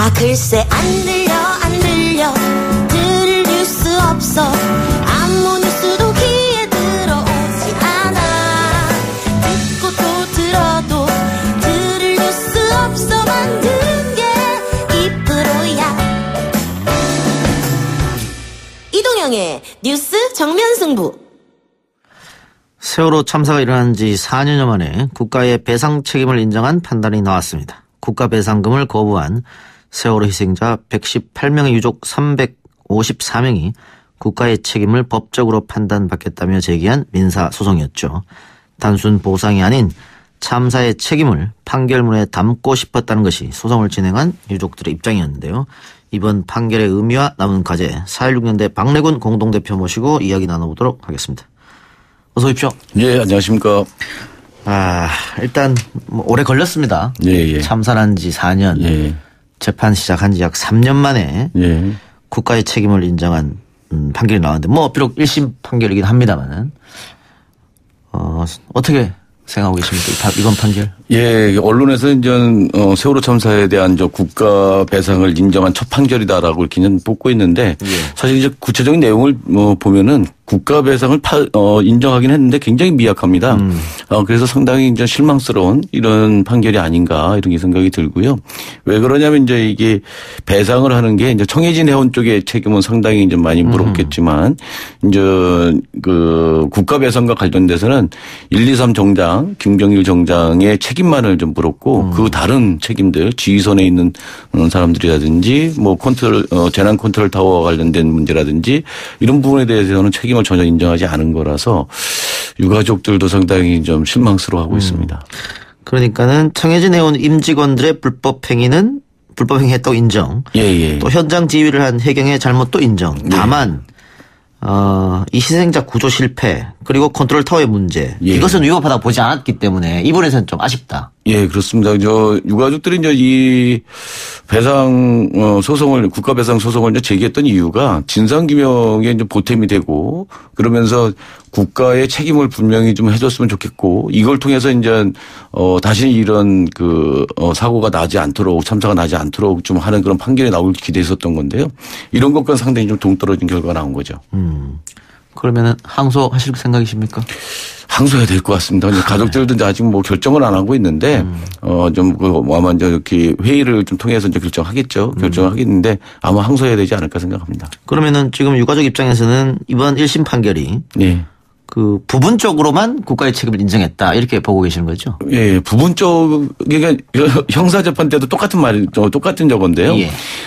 글쎄 안 들려 들을 뉴스 없어 아무 뉴스도 귀에 들어오지 않아 듣고 또 들어도 들을 뉴스 없어 만든 게 이 프로야 이동영의 뉴스 정면 승부. 세월호 참사가 일어난 지 4년여 만에 국가의 배상 책임을 인정한 판단이 나왔습니다. 국가배상금을 거부한 세월호 희생자 118명의 유족 354명이 국가의 책임을 법적으로 판단받겠다며 제기한 민사소송이었죠. 단순 보상이 아닌 참사의 책임을 판결문에 담고 싶었다는 것이 소송을 진행한 유족들의 입장이었는데요. 이번 판결의 의미와 남은 과제 4.16년대 박래군 공동대표 모시고 이야기 나눠보도록 하겠습니다. 어서 오십시오. 예, 안녕하십니까. 일단 오래 걸렸습니다. 예. 참사한 지 4년. 예. 재판 시작한 지 약 3년 만에 예. 국가의 책임을 인정한 판결이 나왔는데 비록 1심 판결이긴 합니다만은 어떻게 생각하고 계십니까? 이번 판결? 예, 언론에서 이제 세월호 참사에 대한 국가 배상을 인정한 첫 판결이다라고 이렇게 뽑고 있는데 사실 이제 구체적인 내용을 보면은 국가 배상을 인정하긴 했는데 굉장히 미약합니다. 그래서 상당히 이제 실망스러운 이런 판결이 아닌가 이런 생각이 들고요. 왜 그러냐면 이제 이게 배상을 하는 게 이제 청해진 해원 쪽의 책임은 상당히 이제 많이 물었겠지만 이제 그 국가 배상과 관련돼서는 123 정장, 김경일 정장의 책임만을 좀 물었고 그 다른 책임들 지휘선에 있는 사람들이라든지 재난 컨트롤 타워와 관련된 문제라든지 이런 부분에 대해서는 책임을 전혀 인정하지 않은 거라서 유가족들도 상당히 좀 실망스러워하고 있습니다. 그러니까는 청해진 해운 임직원들의 불법 행위했다고 인정. 예. 또 현장 지휘를 한 해경의 잘못도 인정. 다만 이 희생자 구조 실패 그리고 컨트롤 타워의 문제 이것은 위법하다고 보지 않았기 때문에 이 부분에서는 좀 아쉽다. 예, 그렇습니다. 유가족들이 이제 이 배상 소송을 국가 배상 소송을 이제 제기했던 이유가 진상규명에 이제 보탬이 되고 그러면서 국가의 책임을 분명히 좀 해줬으면 좋겠고 이걸 통해서 이제 다시 이런 사고가 나지 않도록 참사가 나지 않도록 좀 하는 그런 판결이 나올 기대했었던 건데요. 이런 것과는 상당히 좀 동떨어진 결과가 나온 거죠. 그러면은 항소하실 생각이십니까? 항소해야 될 것 같습니다. 가족들도 아직 결정을 안 하고 있는데, 아마 이제 이렇게 회의를 좀 통해서 이제 결정하겠죠. 결정을 하겠는데 아마 항소해야 되지 않을까 생각합니다. 그러면은 지금 유가족 입장에서는 이번 1심 판결이 부분적으로만 국가의 책임을 인정했다 이렇게 보고 계시는 거죠? 예, 부분적 그러니까 형사재판 때도 똑같은 저건데요.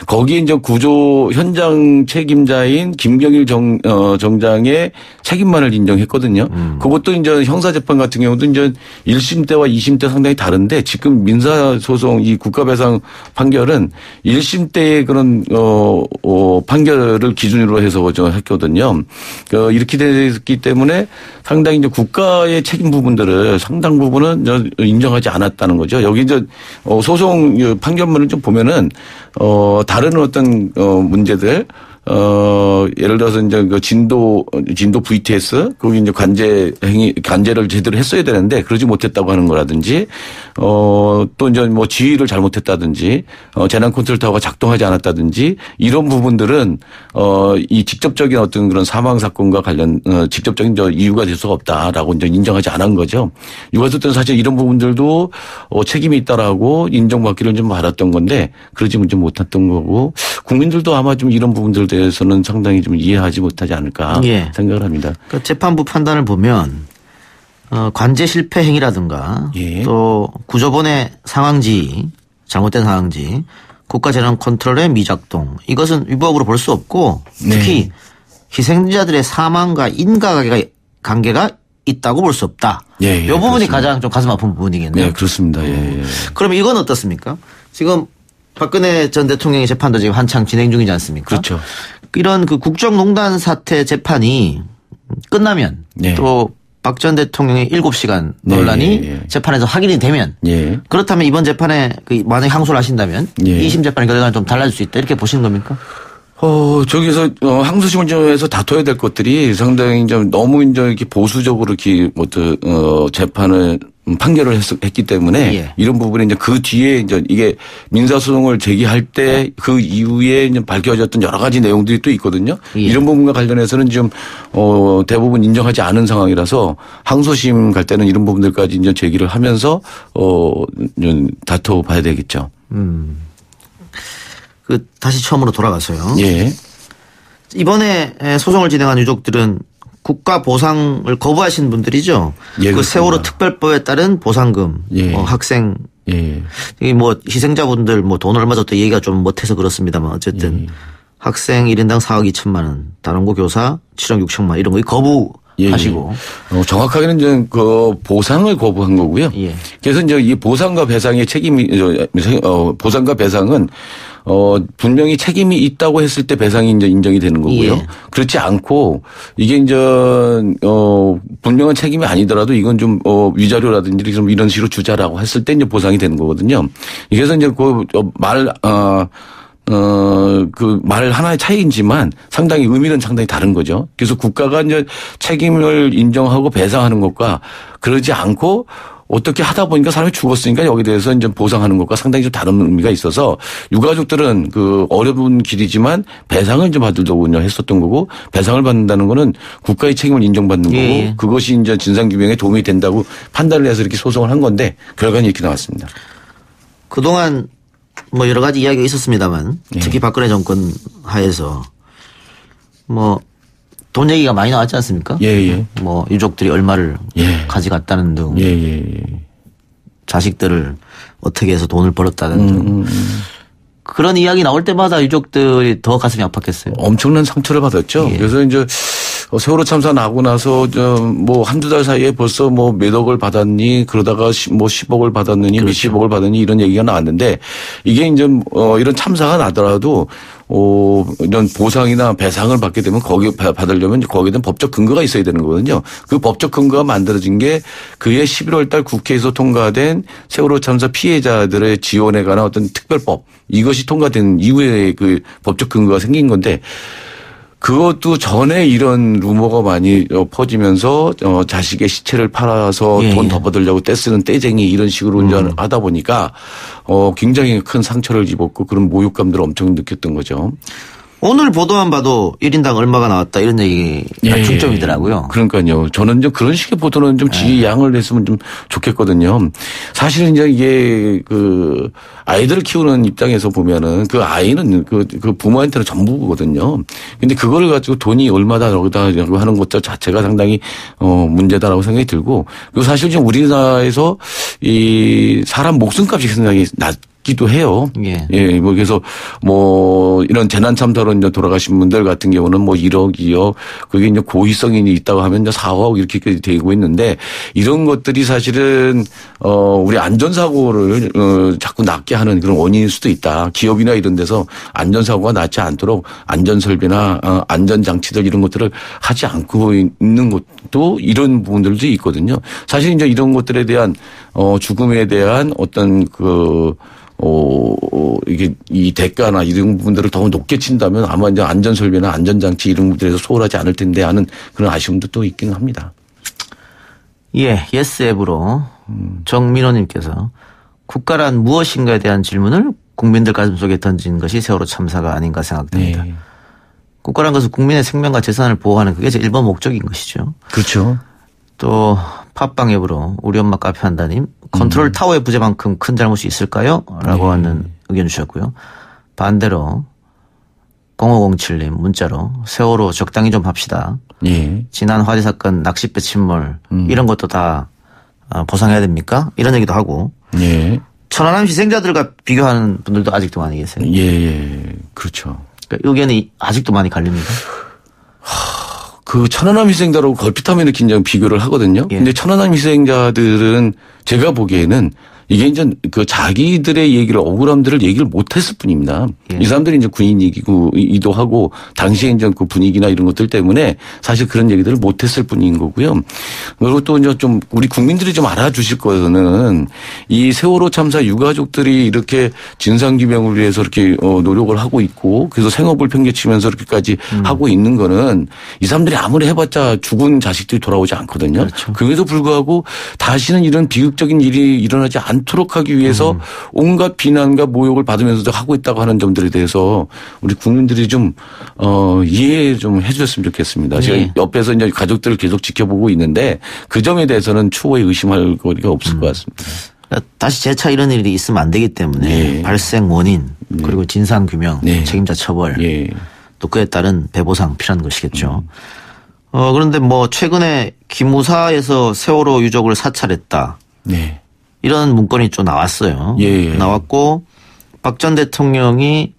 거기에 이제 구조 현장 책임자인 김경일 정장의 책임만을 인정했거든요. 그것도 이제 형사재판 같은 경우도 이제 1심 때와 2심 때 상당히 다른데 지금 민사소송 이 국가배상 판결은 1심 때의 그런 판결을 기준으로 해서 했거든요. 이렇게 됐기 때문에 상당히 이제 국가의 책임 부분들을 상당 부분은 인정하지 않았다는 거죠. 여기 이제 소송 판결문을 좀 보면은 다른 어떤 문제들 예를 들어서 이제 진도 VTS 거기 이제 관제를 제대로 했어야 되는데 그러지 못했다고 하는 거라든지 또 이제 지휘를 잘못했다든지 재난 컨트롤 타워가 작동하지 않았다든지 이런 부분들은 이 직접적인 어떤 그런 사망 사건과 관련 직접적인 이유가 될 수가 없다라고 이제 인정하지 않은 거죠. 유가족들은 사실 이런 부분들도 책임이 있다라고 인정받기를 좀 받았던 건데 그러지 못했던 거고 국민들도 아마 좀 이런 부분들 대해서는 상당히 좀 이해하지 못하지 않을까 생각을 합니다. 그러니까 재판부 판단을 보면 관제 실패 행위라든가 또 구조본의 상황지 잘못된 상황지 국가재난 컨트롤의 미작동 이것은 위법으로 볼 수 없고 특히 희생자들의 사망과 인과관계가 있다고 볼 수 없다. 이 부분이 가장 좀 가슴 아픈 부분이겠네요. 네, 그렇습니다. 그럼 이건 어떻습니까? 지금 박근혜 전 대통령의 재판도 지금 한창 진행 중이지 않습니까? 그렇죠. 이런 국정농단 사태 재판이 끝나면 또 박 전 대통령의 7시간 논란이 재판에서 확인이 되면 그렇다면 이번 재판에 만약에 항소를 하신다면 2심 재판의 결과는 좀 달라질 수 있다 이렇게 보시는 겁니까? 저기서 항소심을 다퉈야 될 것들이 상당히 좀 너무 이제 이렇게 보수적으로 이렇게 재판을 판결을 했기 때문에 예. 이런 부분에 이제 그 뒤에 이제 이게 민사소송을 제기할 때 그 이후에 이제 밝혀졌던 여러 가지 내용들이 또 있거든요. 예. 이런 부분과 관련해서는 좀 대부분 인정하지 않은 상황이라서 항소심 갈 때는 이런 부분들까지 이제 제기를 하면서 다퉈봐야 되겠죠. 다시 처음으로 돌아가서요. 예. 이번에 소송을 진행한 유족들은 국가 보상을 거부하신 분들이죠. 예, 그 그렇습니다. 세월호 특별법에 따른 보상금, 예. 학생, 예. 뭐 희생자분들 뭐 돈 얼마 줬다 얘기가 좀 못해서 그렇습니다만 어쨌든 학생 1인당 4억 2천만 원, 다른 거 교사 7억 6천만 원 이런 거 거부하시고. 정확하게는 이제 그 보상을 거부한 거고요. 예. 그래서 이제 이 보상과 배상의 책임이 보상과 배상은 분명히 책임이 있다고 했을 때 배상이 이제 인정이 되는 거고요. 예. 그렇지 않고 이게 이제 분명한 책임이 아니더라도 이건 좀 위자료라든지 좀 이런 식으로 주자라고 했을 때 이제 보상이 되는 거거든요. 그래서 이제 그 말 하나의 차이이지만 상당히 의미는 상당히 다른 거죠. 그래서 국가가 이제 책임을 인정하고 배상하는 것과 그러지 않고 어떻게 하다 보니까 사람이 죽었으니까 여기에 대해서 이제 보상하는 것과 상당히 좀 다른 의미가 있어서 유가족들은 그 어려운 길이지만 배상을 좀 받으려고 했었던 거고 배상을 받는다는 거는 국가의 책임을 인정받는 거고 예. 그것이 이제 진상규명에 도움이 된다고 판단을 해서 이렇게 소송을 한 건데 결과는 이렇게 나왔습니다. 그동안 뭐 여러 가지 이야기가 있었습니다만 특히 박근혜 정권 하에서 뭐 돈 얘기가 많이 나왔지 않습니까? 예. 뭐 유족들이 얼마를 예. 가져갔다는 등 예. 자식들을 어떻게 해서 돈을 벌었다는 등 그런 이야기 나올 때마다 유족들이 더 가슴이 아팠겠어요. 엄청난 상처를 받았죠. 예. 그래서 이제 세월호 참사 나고 나서 뭐 한두 달 사이에 벌써 뭐 몇 억을 받았니 그러다가 뭐 10억을 받았느니 그렇죠. 몇십억을 받았니 이런 얘기가 나왔는데 이게 이제 이런 참사가 나더라도 이런 보상이나 배상을 받게 되면 거기 받으려면 거기에 대한 법적 근거가 있어야 되는 거거든요. 그 법적 근거가 만들어진 게 그해 11월 달 국회에서 통과된 세월호 참사 피해자들의 지원에 관한 어떤 특별법 이것이 통과된 이후에 그 법적 근거가 생긴 건데 그것도 전에 이런 루머가 많이 퍼지면서 자식의 시체를 팔아서 예. 돈 더 받으려고 떼쓰는 떼쟁이 이런 식으로 운전하다 보니까 굉장히 큰 상처를 입었고 그런 모욕감들을 엄청 느꼈던 거죠. 오늘 보도만 봐도 1인당 얼마가 나왔다 이런 얘기가 중점이더라고요. 그러니까요. 저는 이제 그런 식의 보도는 좀 지양을 했으면 좀 좋겠거든요. 사실은 이제 이게 그 아이들을 키우는 입장에서 보면은 그 아이는 그 부모한테는 전부거든요. 근데 그거를 가지고 돈이 얼마다 여기다 하는 것 자체가 상당히 문제다라고 생각이 들고 그리고 사실 지금 우리나라에서 이 사람 목숨값이 상당히 기도 해요. 예. 뭐 그래서 뭐 이런 재난 참사로 이제 돌아가신 분들 같은 경우는 뭐 1억, 2억 그게 이제 고의성이 있다고 하면 이제 4억 이렇게 되고 있는데 이런 것들이 사실은 우리 안전사고를 자꾸 낳게 하는 그런 원인일 수도 있다. 기업이나 이런 데서 안전사고가 낳지 않도록 안전설비나 안전장치들 이런 것들을 하지 않고 있는 것도 이런 부분들도 있거든요. 사실 이제 이런 것들에 대한 죽음에 대한 어떤 이게 이 대가나 이런 부분들을 더 높게 친다면 아마 이제 안전설비나 안전장치 이런 부분들에서 소홀하지 않을 텐데 하는 그런 아쉬움도 또 있긴 합니다. 예, 예스 앱으로 정민호님께서 국가란 무엇인가에 대한 질문을 국민들 가슴속에 던진 것이 세월호 참사가 아닌가 생각됩니다. 네. 국가란 것은 국민의 생명과 재산을 보호하는 그게 제 1번 목적인 것이죠. 그렇죠. 또 팟빵 앱으로 우리 엄마 카페 한다님 컨트롤 타워의 부재만큼 큰 잘못이 있을까요? 라고 하는 의견 주셨고요. 반대로 0507님 문자로 세월호 적당히 좀 합시다. 예. 지난 화재 사건 낚싯배 침몰 이런 것도 다 보상해야 됩니까? 이런 얘기도 하고 예. 천안함 희생자들과 비교하는 분들도 아직도 많이 계세요. 예. 그렇죠. 그러니까 의견이 아직도 많이 갈립니다. 그 천안함 희생자라고 걸핏하면 이렇게 이제 비교를 하거든요. 예. 근데 천안함 희생자들은 제가 보기에는 이게 이제 그 자기들의 얘기를 억울함들을 얘기를 못했을 뿐입니다. 예. 이 사람들이 이제 군인이기도 하고 당시에 이제 그 분위기나 이런 것들 때문에 사실 그런 얘기들을 못했을 뿐인 거고요. 그리고 또 이제 좀 우리 국민들이 좀 알아주실 거는 이 세월호 참사 유가족들이 이렇게 진상규명을 위해서 이렇게 노력을 하고 있고 그래서 생업을 팽개치면서 이렇게까지 하고 있는 거는 이 사람들이 아무리 해봤자 죽은 자식들이 돌아오지 않거든요. 그렇죠. 그럼에도 불구하고 다시는 이런 비극적인 일이 일어나지 않도록 하기 위해서 온갖 비난과 모욕을 받으면서도 하고 있다고 하는 점들에 대해서 우리 국민들이 좀 이해 좀 해주셨으면 좋겠습니다. 제가 옆에서 이제 가족들을 계속 지켜보고 있는데 그 점에 대해서는 추후에 의심할 거리가 없을 것 같습니다. 다시 재차 이런 일이 있으면 안 되기 때문에 발생 원인 그리고 진상규명 책임자 처벌 또 그에 따른 배보상 필요한 것이겠죠. 그런데 뭐 최근에 기무사에서 세월호 유족을 사찰했다. 이런 문건이 좀 나왔어요. 나왔고 박 전 대통령이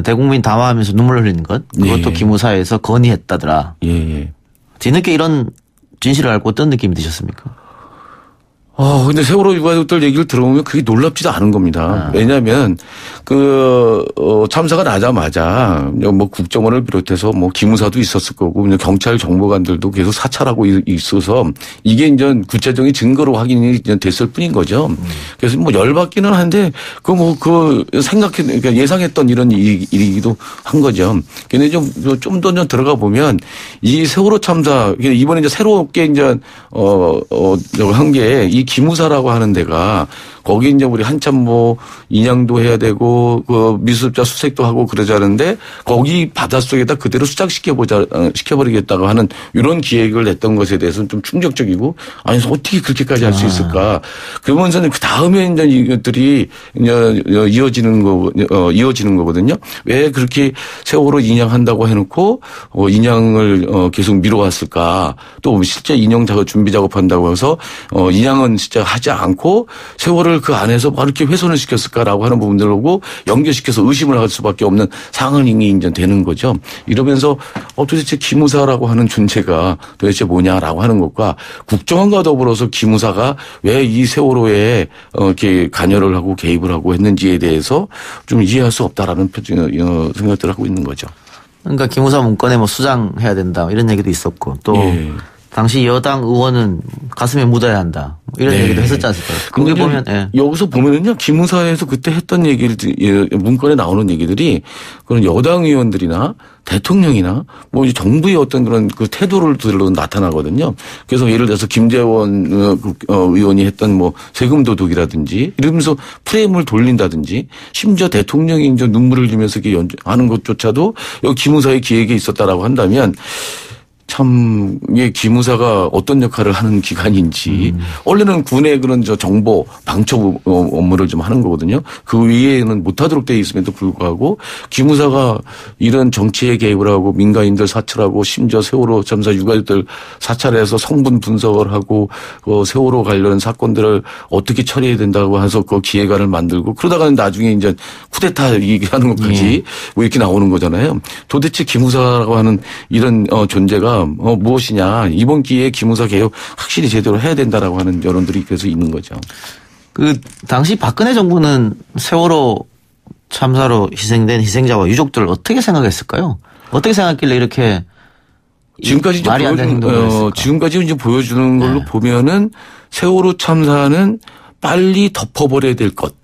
대국민 담화하면서 눈물 흘리는 것 그것도 기무사에서 건의했다더라. 뒤늦게 이런 진실을 알고 어떤 느낌이 드셨습니까? 근데 세월호 유가족들 얘기를 들어보면 그게 놀랍지도 않은 겁니다. 왜냐하면 참사가 나자마자 뭐 국정원을 비롯해서 뭐 기무사도 있었을 거고 경찰 정보관들도 계속 사찰하고 있어서 이게 이제 구체적인 증거로 확인이 됐을 뿐인 거죠. 그래서 뭐 열받기는 한데 그러니까 예상했던 이런 일이기도 한 거죠. 근데 좀 더 들어가 보면 이 세월호 참사 이번에 이제 새롭게 이제 한 게 이 기무사라고 하는 데가 거기 이제 우리 한참 뭐 인양도 해야 되고 그 미수습자 수색도 하고 그러자는데 거기 바닷속에다 그대로 시켜버리겠다고 하는 이런 기획을 냈던 것에 대해서는 좀 충격적이고 아니 어떻게 그렇게까지 할 수 있을까? 그러면서는 그 다음에 이제 이것들이 이어지는 거거든요. 왜 그렇게 세월호 인양한다고 해놓고 인양을 계속 미뤄왔을까? 또 실제 인양 작업 준비 작업한다고 해서 인양은 진짜 하지 않고 세월을 그 안에서 뭐 이렇게 훼손을 시켰을까라고 하는 부분들을 보고 연결시켜서 의심을 할 수밖에 없는 상황이 이제 되는 거죠. 이러면서 도대체 기무사라고 하는 존재가 도대체 뭐냐라고 하는 것과 국정원과 더불어서 기무사가 왜 이 세월호에 이렇게 관여를 하고 개입을 하고 했는지에 대해서 좀 이해할 수 없다라는 생각들을 하고 있는 거죠. 그러니까 기무사 문건에 뭐 수장해야 된다 이런 얘기도 있었고 또 당시 여당 의원은 가슴에 묻어야 한다. 이런 얘기도 했었지 않습니까? 그게 보면 여기서 보면은요 기무사에서 그때 했던 얘기를 문건에 나오는 얘기들이 그런 여당 의원들이나 대통령이나 뭐 정부의 어떤 그런 그 태도를 들로 나타나거든요. 그래서 예를 들어서 김재원 의원이 했던 뭐 세금 도둑이라든지 이러면서 프레임을 돌린다든지 심지어 대통령이 이제 눈물을 흘리면서 하는 것조차도 여기 기무사의 기획에 있었다라고 한다면. 참, 이게 기무사가 어떤 역할을 하는 기관인지, 원래는 군의 그런 정보, 방첩 업무를 좀 하는 거거든요. 그 위에는 못하도록 되어 있음에도 불구하고, 기무사가 이런 정치에 개입을 하고, 민간인들 사찰하고, 심지어 세월호 참사 유가족들 사찰해서 성분 분석을 하고, 세월호 관련 사건들을 어떻게 처리해야 된다고 해서 그 기획안을 만들고, 그러다가는 나중에 이제 쿠데타 얘기하는 것까지 뭐 이렇게 나오는 거잖아요. 도대체 기무사라고 하는 이런 존재가 무엇이냐. 이번 기회에 기무사 개혁 확실히 제대로 해야 된다라고 하는 여론들이 그래서 있는 거죠. 그 당시 박근혜 정부는 세월호 참사로 희생된 희생자와 유족들을 어떻게 생각했을까요? 어떻게 생각했길래 이렇게 지금까지 말이 안 되는 행동을 했을까? 지금까지 이제 보여주는 걸로 보면은 세월호 참사는 빨리 덮어버려야 될 것,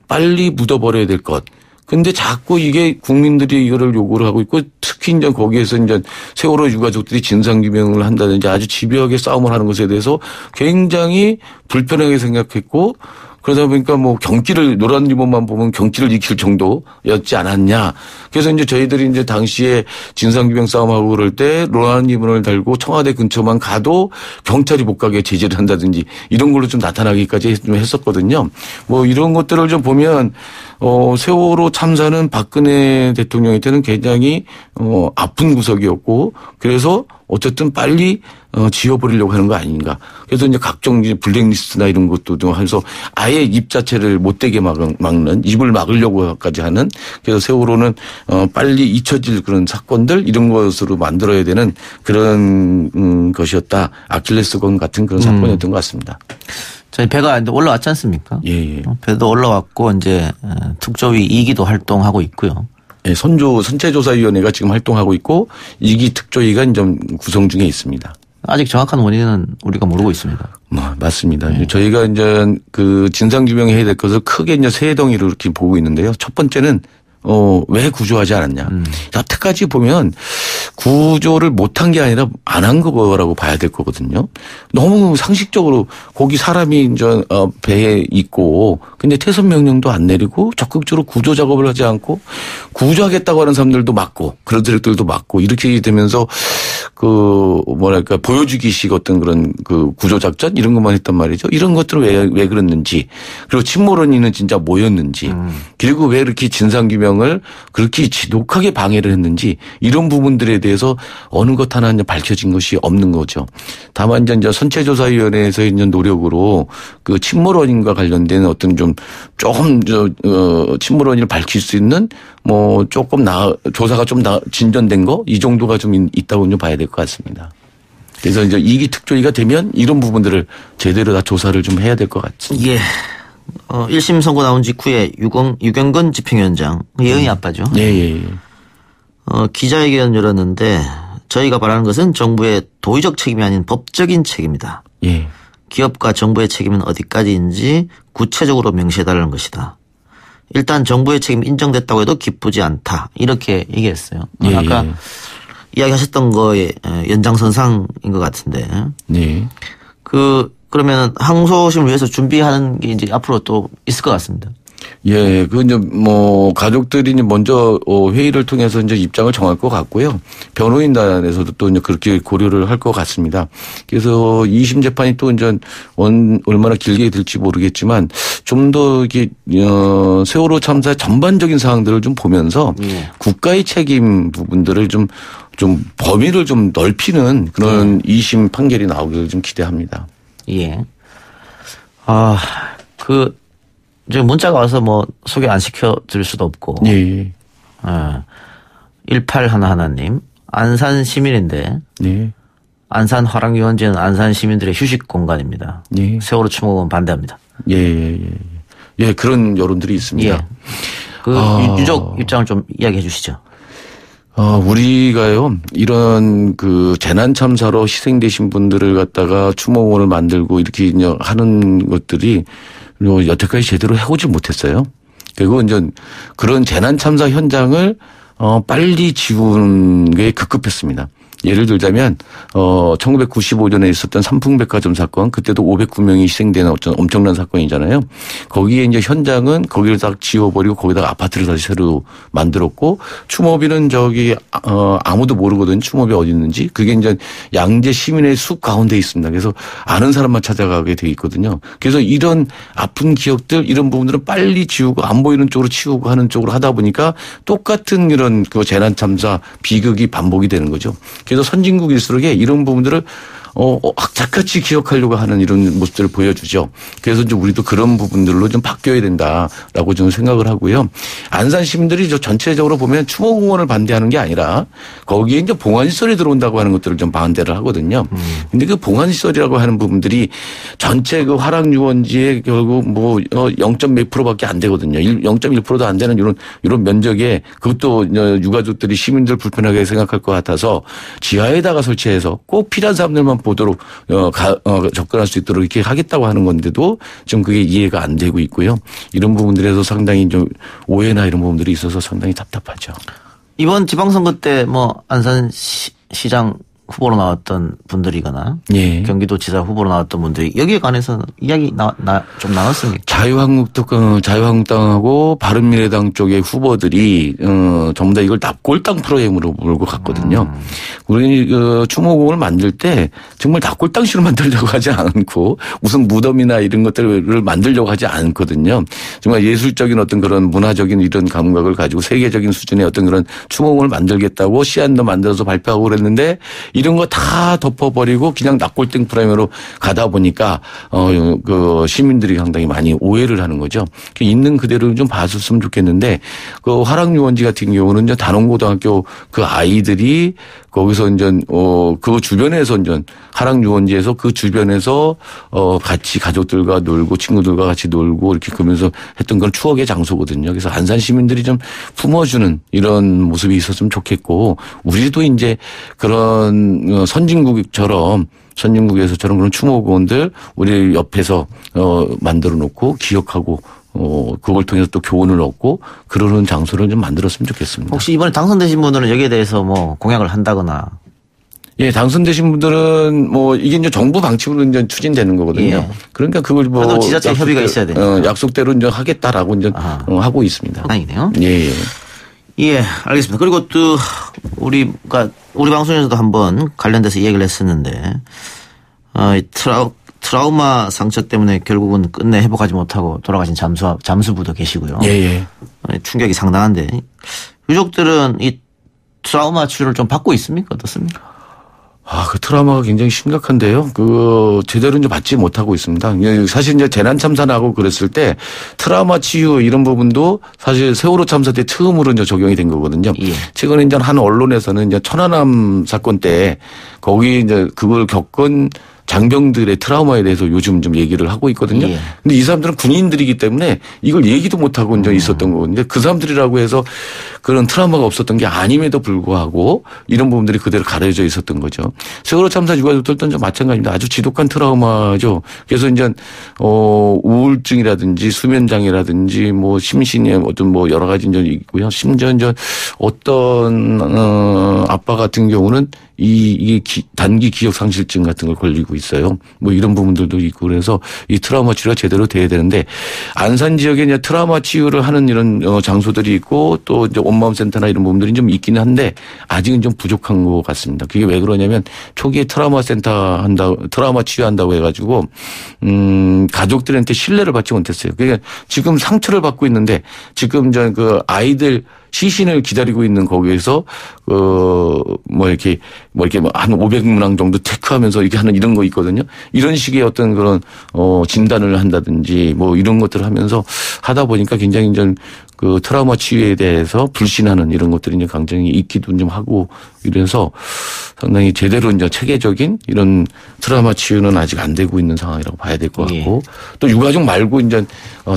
빨리 묻어버려야 될 것. 근데 자꾸 이게 국민들이 이거를 요구를 하고 있고 특히 이제 거기에서 이제 세월호 유가족들이 진상규명을 한다든지 아주 집요하게 싸움을 하는 것에 대해서 굉장히 불편하게 생각했고 그러다 보니까 뭐 경기를 노란 리본만 보면 경기를 익힐 정도였지 않았냐. 그래서 이제 저희들이 이제 당시에 진상규명 싸움하고 그럴 때 노란 리본을 달고 청와대 근처만 가도 경찰이 못 가게 제재를 한다든지 이런 걸로 좀 나타나기까지 좀 했었거든요. 뭐 이런 것들을 좀 보면 세월호 참사는 박근혜 대통령일 때는 굉장히 아픈 구석이었고 그래서 어쨌든 빨리 지워버리려고 하는 거 아닌가. 그래서 이제 각종 이제 블랙리스트나 이런 것도 좀 해서 아예 입 자체를 못되게 막는 입을 막으려고까지 하는 그래서 세월호는 빨리 잊혀질 그런 사건들 이런 것으로 만들어야 되는 그런 것이었다. 아킬레스건 같은 그런 사건이었던 것 같습니다. 저희 배가 이제 올라왔지 않습니까? 예. 배도 올라왔고 이제 특조위 2기도 활동하고 있고요. 예, 선체조사위원회가 지금 활동하고 있고 2기 특조위가 이제 구성 중에 있습니다. 아직 정확한 원인은 우리가 모르고 있습니다. 맞습니다. 저희가 이제 그 진상규명해야 될 것을 크게 이제 세 덩이로 이렇게 보고 있는데요. 첫 번째는 왜 구조하지 않았냐. 여태까지 보면 구조를 못한 게 아니라 안 한 거라고 봐야 될 거거든요. 너무 상식적으로 거기 사람이 이제 배에 있고 근데 퇴선 명령도 안 내리고 적극적으로 구조 작업을 하지 않고 구조하겠다고 하는 사람들도 맞고 그런 들도 맞고 이렇게 되면서 그 뭐랄까 보여주기식 어떤 그런 그 구조 작전 이런 것만 했단 말이죠. 이런 것들을 왜 그랬는지 그리고 침몰원인은 진짜 뭐였는지 그리고 왜 이렇게 진상규명을 그렇게 지독하게 방해를 했는지 이런 부분들에 대해서 어느 것 하나 밝혀진 것이 없는 거죠. 다만 이제 선체조사위원회에서의 노력으로 그 침몰원인과 관련된 어떤 조금 침몰원인을 밝힐 수 있는 뭐 조금 조사가 좀 진전된 거 이 정도가 좀 있다고 좀 봐야 될 것 같습니다. 그래서 이제 2기 특조위가 되면 이런 부분들을 제대로 다 조사를 좀 해야 될 것 같습니다. 예. 1심 선고 나온 직후에 유경근 집행위원장 예은이 아빠죠. 예. 기자회견 열었는데 저희가 바라는 것은 정부의 도의적 책임이 아닌 법적인 책임이다. 예. 기업과 정부의 책임은 어디까지인지 구체적으로 명시해달라는 것이다. 일단 정부의 책임 인정됐다고 해도 기쁘지 않다. 이렇게 얘기했어요. 예. 아까 이야기하셨던 거의 연장선상인 것 같은데. 네. 그러면 항소심을 위해서 준비하는 게 이제 앞으로 또 있을 것 같습니다. 예, 그 이제 뭐 가족들이 먼저 회의를 통해서 이제 입장을 정할 것 같고요. 변호인단에서도 또 이제 그렇게 고려를 할 것 같습니다. 그래서 2심 재판이 또 이제 얼마나 길게 될지 모르겠지만 좀 더 이게 세월호 참사 전반적인 사항들을 좀 보면서 국가의 책임 부분들을 좀 범위를 좀 넓히는 그런 2심 판결이 나오기를 좀 기대합니다. 예. 이제 문자가 와서 뭐 소개 안 시켜드릴 수도 없고. 예. 1811님. 안산 시민인데. 네. 안산 화랑유원지는 안산 시민들의 휴식 공간입니다. 예. 세월호 추모는 반대합니다. 예. 그런 여론들이 있습니다. 예. 유족 입장을 좀 이야기해 주시죠. 우리가요, 이런 그 재난 참사로 희생되신 분들을 갖다가 추모공원을 만들고 이렇게 하는 것들이 여태까지 제대로 해오지 못했어요. 그리고 이제 그런 재난 참사 현장을 빨리 지우는 게 급급했습니다. 예를 들자면 1995년에 있었던 삼풍백화점 사건, 그때도 509명이 희생되는 엄청난 사건이잖아요. 거기에 이제 현장은 거기를 딱 지워버리고 거기다가 아파트를 다시 새로 만들었고, 추모비는 아무도 모르거든, 추모비 어디 있는지. 그게 이제 양재 시민의 숲 가운데 있습니다. 그래서 아는 사람만 찾아가게 돼 있거든요. 그래서 이런 아픈 기억들, 이런 부분들은 빨리 지우고 안 보이는 쪽으로 치우고 하는 쪽으로 하다 보니까 똑같은 이런 그 재난 참사 비극이 반복이 되는 거죠. 그래서 선진국일수록에 이런 부분들을 악착같이 기억하려고 하는 이런 모습들을 보여주죠. 그래서 이제 우리도 그런 부분들로 좀 바뀌어야 된다라고 저는 생각을 하고요. 안산 시민들이 전체적으로 보면 추모공원을 반대하는 게 아니라 거기에 이제 봉안시설이 들어온다고 하는 것들을 좀 반대를 하거든요. 근데 그 봉안시설이라고 하는 부분들이 전체 그 화랑유원지의 결국 뭐 0.몇 %밖에 안 되거든요. 0.1%도 안 되는 이런 면적에 그것도 유가족들이 시민들 불편하게 생각할 것 같아서 지하에다가 설치해서 꼭 필요한 사람들만 보도록 접근할 수 있도록 이렇게 하겠다고 하는 건데도 좀 그게 이해가 안 되고 있고요. 이런 부분들에서 상당히 좀 오해나 이런 부분들이 있어서 상당히 답답하죠. 이번 지방선거 때 뭐 안산 시장 후보로 나왔던 분들이거나 예. 경기도지사 후보로 나왔던 분들이 여기에 관해서 이야기 좀 나눴습니까? 자유한국당하고 바른미래당 쪽의 후보들이 전부 다 이걸 납골당 프로그램으로 몰고 갔거든요. 우리 추모공을 만들 때 정말 납골당식으로 만들려고 하지 않고 무슨 무덤이나 이런 것들을 만들려고 하지 않거든요. 정말 예술적인 어떤 그런 문화적인 이런 감각을 가지고 세계적인 수준의 어떤 그런 추모공을 만들겠다고 시안도 만들어서 발표하고 그랬는데 이런 거 다 덮어버리고 그냥 낙골등 프라임으로 가다 보니까 그 시민들이 상당히 많이 오해를 하는 거죠. 있는 그대로 좀 봐줬으면 좋겠는데 그 화랑유원지 같은 경우는 이제 단원고등학교 그 아이들이 거기서 이제 그 주변에서 이제 화랑유원지에서 그 주변에서 같이 가족들과 놀고 친구들과 같이 놀고 이렇게 그러면서 했던 건 추억의 장소거든요. 그래서 안산 시민들이 좀 품어주는 이런 모습이 있었으면 좋겠고 우리도 이제 그런 선진국에서처럼 그런 추모공원들 우리 옆에서 만들어 놓고 기억하고 그걸 통해서 또 교훈을 얻고 그러는 장소를 좀 만들었으면 좋겠습니다. 혹시 이번에 당선되신 분들은 여기에 대해서 뭐 공약을 한다거나. 예, 당선되신 분들은 뭐 이게 이제 정부 방침으로 이제 추진되는 거거든요. 예. 그러니까 그걸 뭐 그래도 지자체 협의가 있어야 되니까. 약속대로 이제 하겠다라고 이제 하고 있습니다. 다행이네요. 예. 예, 알겠습니다. 그리고 또 우리 방송에서도 한번 관련돼서 이야기를 했었는데 트라우마 상처 때문에 결국은 끝내 회복하지 못하고 돌아가신 잠수부도 계시고요. 예. 충격이 상당한데 유족들은 이 트라우마 치료를 좀 받고 있습니까? 어떻습니까? 그 트라우마가 굉장히 심각한데요. 제대로 이제 받지 못하고 있습니다. 사실 이제 재난 참사나고 그랬을 때 트라우마 치유 이런 부분도 사실 세월호 참사 때 처음으로 이제 적용이 된 거거든요. 예. 최근에 이제 한 언론에서는 이제 천안함 사건 때 거기 이제 그걸 겪은 장병들의 트라우마에 대해서 요즘 좀 얘기를 하고 있거든요. 예. 근데 이 사람들은 군인들이기 때문에 이걸 얘기도 못하고 이제 있었던 거거든요. 그 사람들이라고 해서 그런 트라우마가 없었던 게 아님에도 불구하고 이런 부분들이 그대로 가려져 있었던 거죠. 세월호 참사 유가족들도 좀 마찬가지입니다. 아주 지독한 트라우마죠. 그래서 이제 우울증이라든지 수면장애라든지 뭐 심신의 어떤 뭐 여러 가지 이제 있고요. 심지어 이제 어떤 아빠 같은 경우는 이게 단기 기억 상실증 같은 걸 걸리고 있어요. 뭐 이런 부분들도 있고 그래서 이 트라우마 치료가 제대로 돼야 되는데 안산 지역에 이제 트라우마 치유를 하는 이런 장소들이 있고 또 이제 온마음 센터나 이런 부분들이 좀 있기는 한데 아직은 좀 부족한 것 같습니다. 그게 왜 그러냐면 초기에 트라우마 치유한다고 해가지고 가족들한테 신뢰를 받지 못했어요. 그러니까 지금 상처를 받고 있는데 지금 그 아이들 시신을 기다리고 있는 거기에서 이렇게 한 500문항 정도 체크하면서 이렇게 하는 이런 거 있거든요. 이런 식의 어떤 그런 진단을 한다든지 뭐 이런 것들을 하면서 하다 보니까 굉장히 좀 그 트라우마 치유에 대해서 불신하는 이런 것들이 이제 굉장히 있기도 좀 하고 이래서 상당히 제대로 이제 체계적인 이런 트라우마 치유는 아직 안 되고 있는 상황이라고 봐야 될 것 같고 또 유가족 말고 이제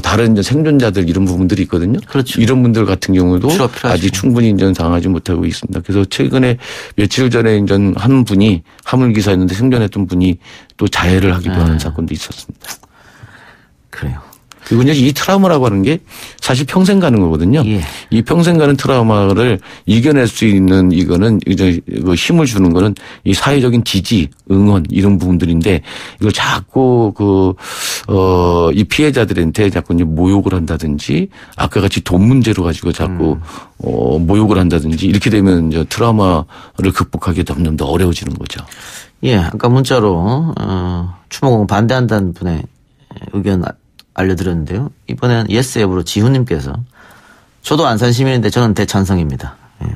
다른 이제 생존자들 이런 부분들이 있거든요. 그렇죠. 이런 분들 같은 경우도 아직 충분히 이제 당하지 못하고 있습니다. 그래서 최근에 며칠 전에 이제 한 분이 화물기사였는데 생존했던 분이 또 자해를 하기도 하는 사건도 있었습니다. 그래요. 그리고 이제 이 트라우마라고 하는 게 사실 평생 가는 거거든요. 예. 이 평생 가는 트라우마를 이겨낼 수 있는 이거는 이제 그 힘을 주는 거는 이 사회적인 지지, 응원 이런 부분들인데 이걸 자꾸 이 피해자들한테 자꾸 이제 모욕을 한다든지 아까 같이 돈 문제로 가지고 자꾸 모욕을 한다든지 이렇게 되면 이제 트라우마를 극복하기 점점 더 어려워지는 거죠. 예, 아까 문자로 추모공 반대한다는 분의 의견 알려드렸는데요. 이번엔 예스 앱으로 지훈님께서 저도 안산 시민인데 저는 대찬성입니다. 예.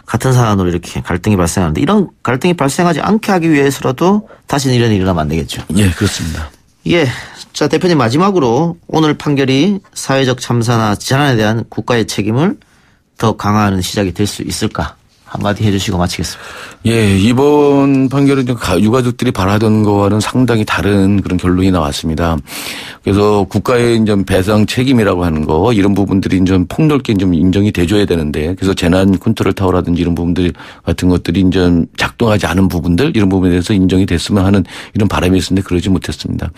같은 사안으로 이렇게 갈등이 발생하는데 이런 갈등이 발생하지 않게 하기 위해서라도 다시는 이런 일이 일어나면 안 되겠죠. 예, 그렇습니다. 예. 자, 대표님 마지막으로 오늘 판결이 사회적 참사나 재난에 대한 국가의 책임을 더 강화하는 시작이 될 수 있을까? 한마디 해주시고 마치겠습니다. 예, 이번 판결은 유가족들이 바라던 거와는 상당히 다른 그런 결론이 나왔습니다. 그래서 국가의 이제 배상 책임이라고 하는 거 이런 부분들이 좀 폭넓게 좀 인정이 돼줘야 되는데 그래서 재난 컨트롤 타워라든지 이런 부분들 같은 것들이 이제 작동하지 않은 부분들 이런 부분에 대해서 인정이 됐으면 하는 이런 바람이 있었는데 그러지 못했습니다.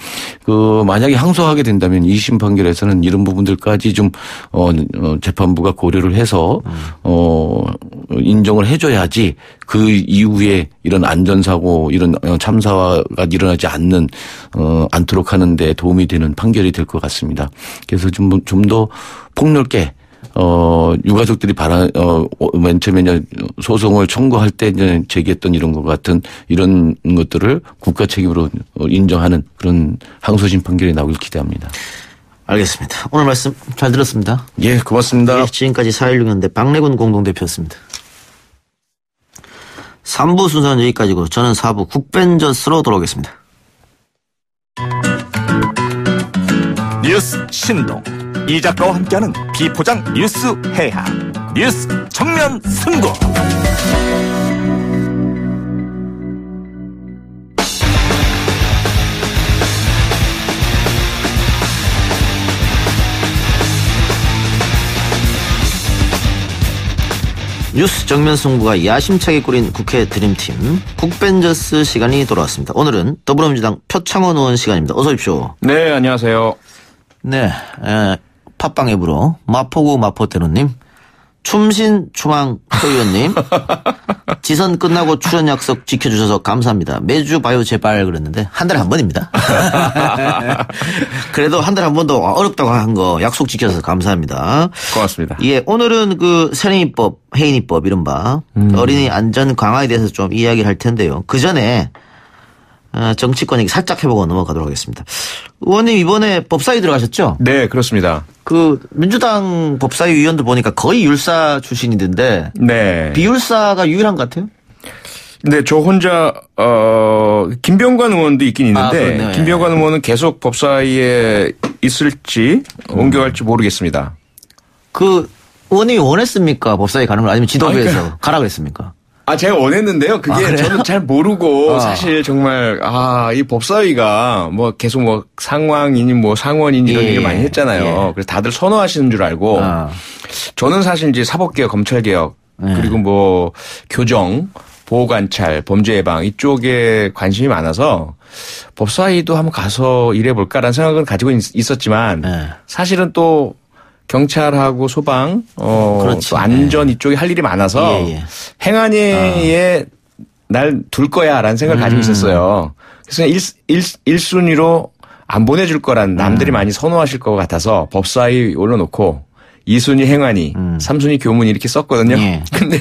만약에 항소하게 된다면 2심 판결에서는 이런 부분들까지 좀 재판부가 고려를 해서 인정을 해줘야지 그 이후에 이런 안전사고 이런 참사가 일어나지 않도록 하는 데 도움이 되는 판결이 될 것 같습니다. 그래서 좀 더 폭넓게 유가족들이 맨 처음에 소송을 청구할 때 이제 제기했던 이런 것 같은 이런 것들을 국가 책임으로 인정하는 그런 항소심 판결이 나오길 기대합니다. 알겠습니다. 오늘 말씀 잘 들었습니다. 예, 고맙습니다. 예, 지금까지 4.16연대 박래군 공동대표였습니다. 3부 순서는 여기까지고 저는 4부 국벤져스로 돌아오겠습니다. 뉴스 신동 이 작가와 함께하는 비포장 뉴스 해학 뉴스 정면 승부. 뉴스 정면 승부가 야심차게 꾸린 국회 드림팀 국벤져스 시간이 돌아왔습니다. 오늘은 더불어민주당 표창원 의원 시간입니다. 어서 오십시오. 네, 안녕하세요. 네, 팟빵 앱으로 마포구 마포대로님, 춤신추망 표의원님, 지선 끝나고 출연 약속 지켜주셔서 감사합니다. 매주 봐요 제발 그랬는데 한 달에 한 번입니다. 그래도 한 달에 한 번도 어렵다고 한 거 약속 지켜서 감사합니다. 고맙습니다. 예, 오늘은 그 새내미법, 해인이법 이른바 어린이 안전 강화에 대해서 좀 이야기를 할 텐데요. 그 전에 정치권 얘기 살짝 해보고 넘어가도록 하겠습니다. 의원님 이번에 법사위 들어가셨죠? 네, 그렇습니다. 그 민주당 법사위 위원들 보니까 거의 율사 출신이던데 네. 비율사가 유일한 것 같아요? 네, 저 혼자 김병관 의원도 있긴 있는데 그렇네요. 김병관 의원은 계속 법사위에 있을지 옮겨갈지 모르겠습니다. 그 의원님이 원했습니까? 법사위 가는 걸 아니면 지도부에서 가라 그랬습니까? 제가 원했는데요. 그게 그래요? 저는 잘 모르고 사실 정말 이 법사위가 뭐 계속 뭐 상황이니 뭐 상원이니 이런 얘기를 많이 했잖아요. 그래서 다들 선호하시는 줄 알고 저는 사실 이제 사법개혁, 검찰개혁 그리고 뭐 교정, 보호관찰, 범죄 예방 이쪽에 관심이 많아서 법사위도 한번 가서 일해볼까라는 생각은 가지고 있었지만 사실은 또 경찰하고 소방, 또 안전 이쪽에 할 일이 많아서 행안위에 날 둘 거야라는 생각을 가지고 있었어요. 그래서 1순위로 안 보내줄 거란 남들이 많이 선호하실 것 같아서 법사위 올려놓고 2순위 행안위, 3순위 교문위 이렇게 썼거든요. 근데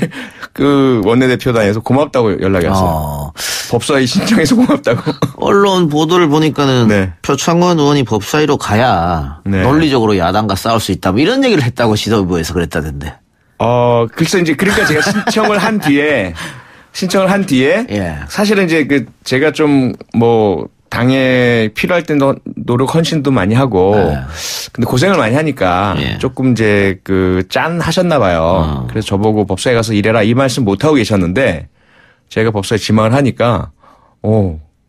그 원내대표단에서 고맙다고 연락이 왔어요. 법사위 신청해서 고맙다고. 언론 보도를 보니까는 표창원 의원이 법사위로 가야 논리적으로 야당과 싸울 수 있다. 뭐 이런 얘기를 했다고 지도부에서 그랬다던데. 글쎄 이제 그러니까 제가 신청을 한 뒤에 사실은 이제 제가 좀 뭐 당에 필요할 때 노력 헌신도 많이 하고 근데 고생을 많이 하니까 조금 이제 짠 하셨나 봐요. 그래서 저보고 법사위 가서 일해라 이 말씀 못 하고 계셨는데 제가 법사위 지망을 하니까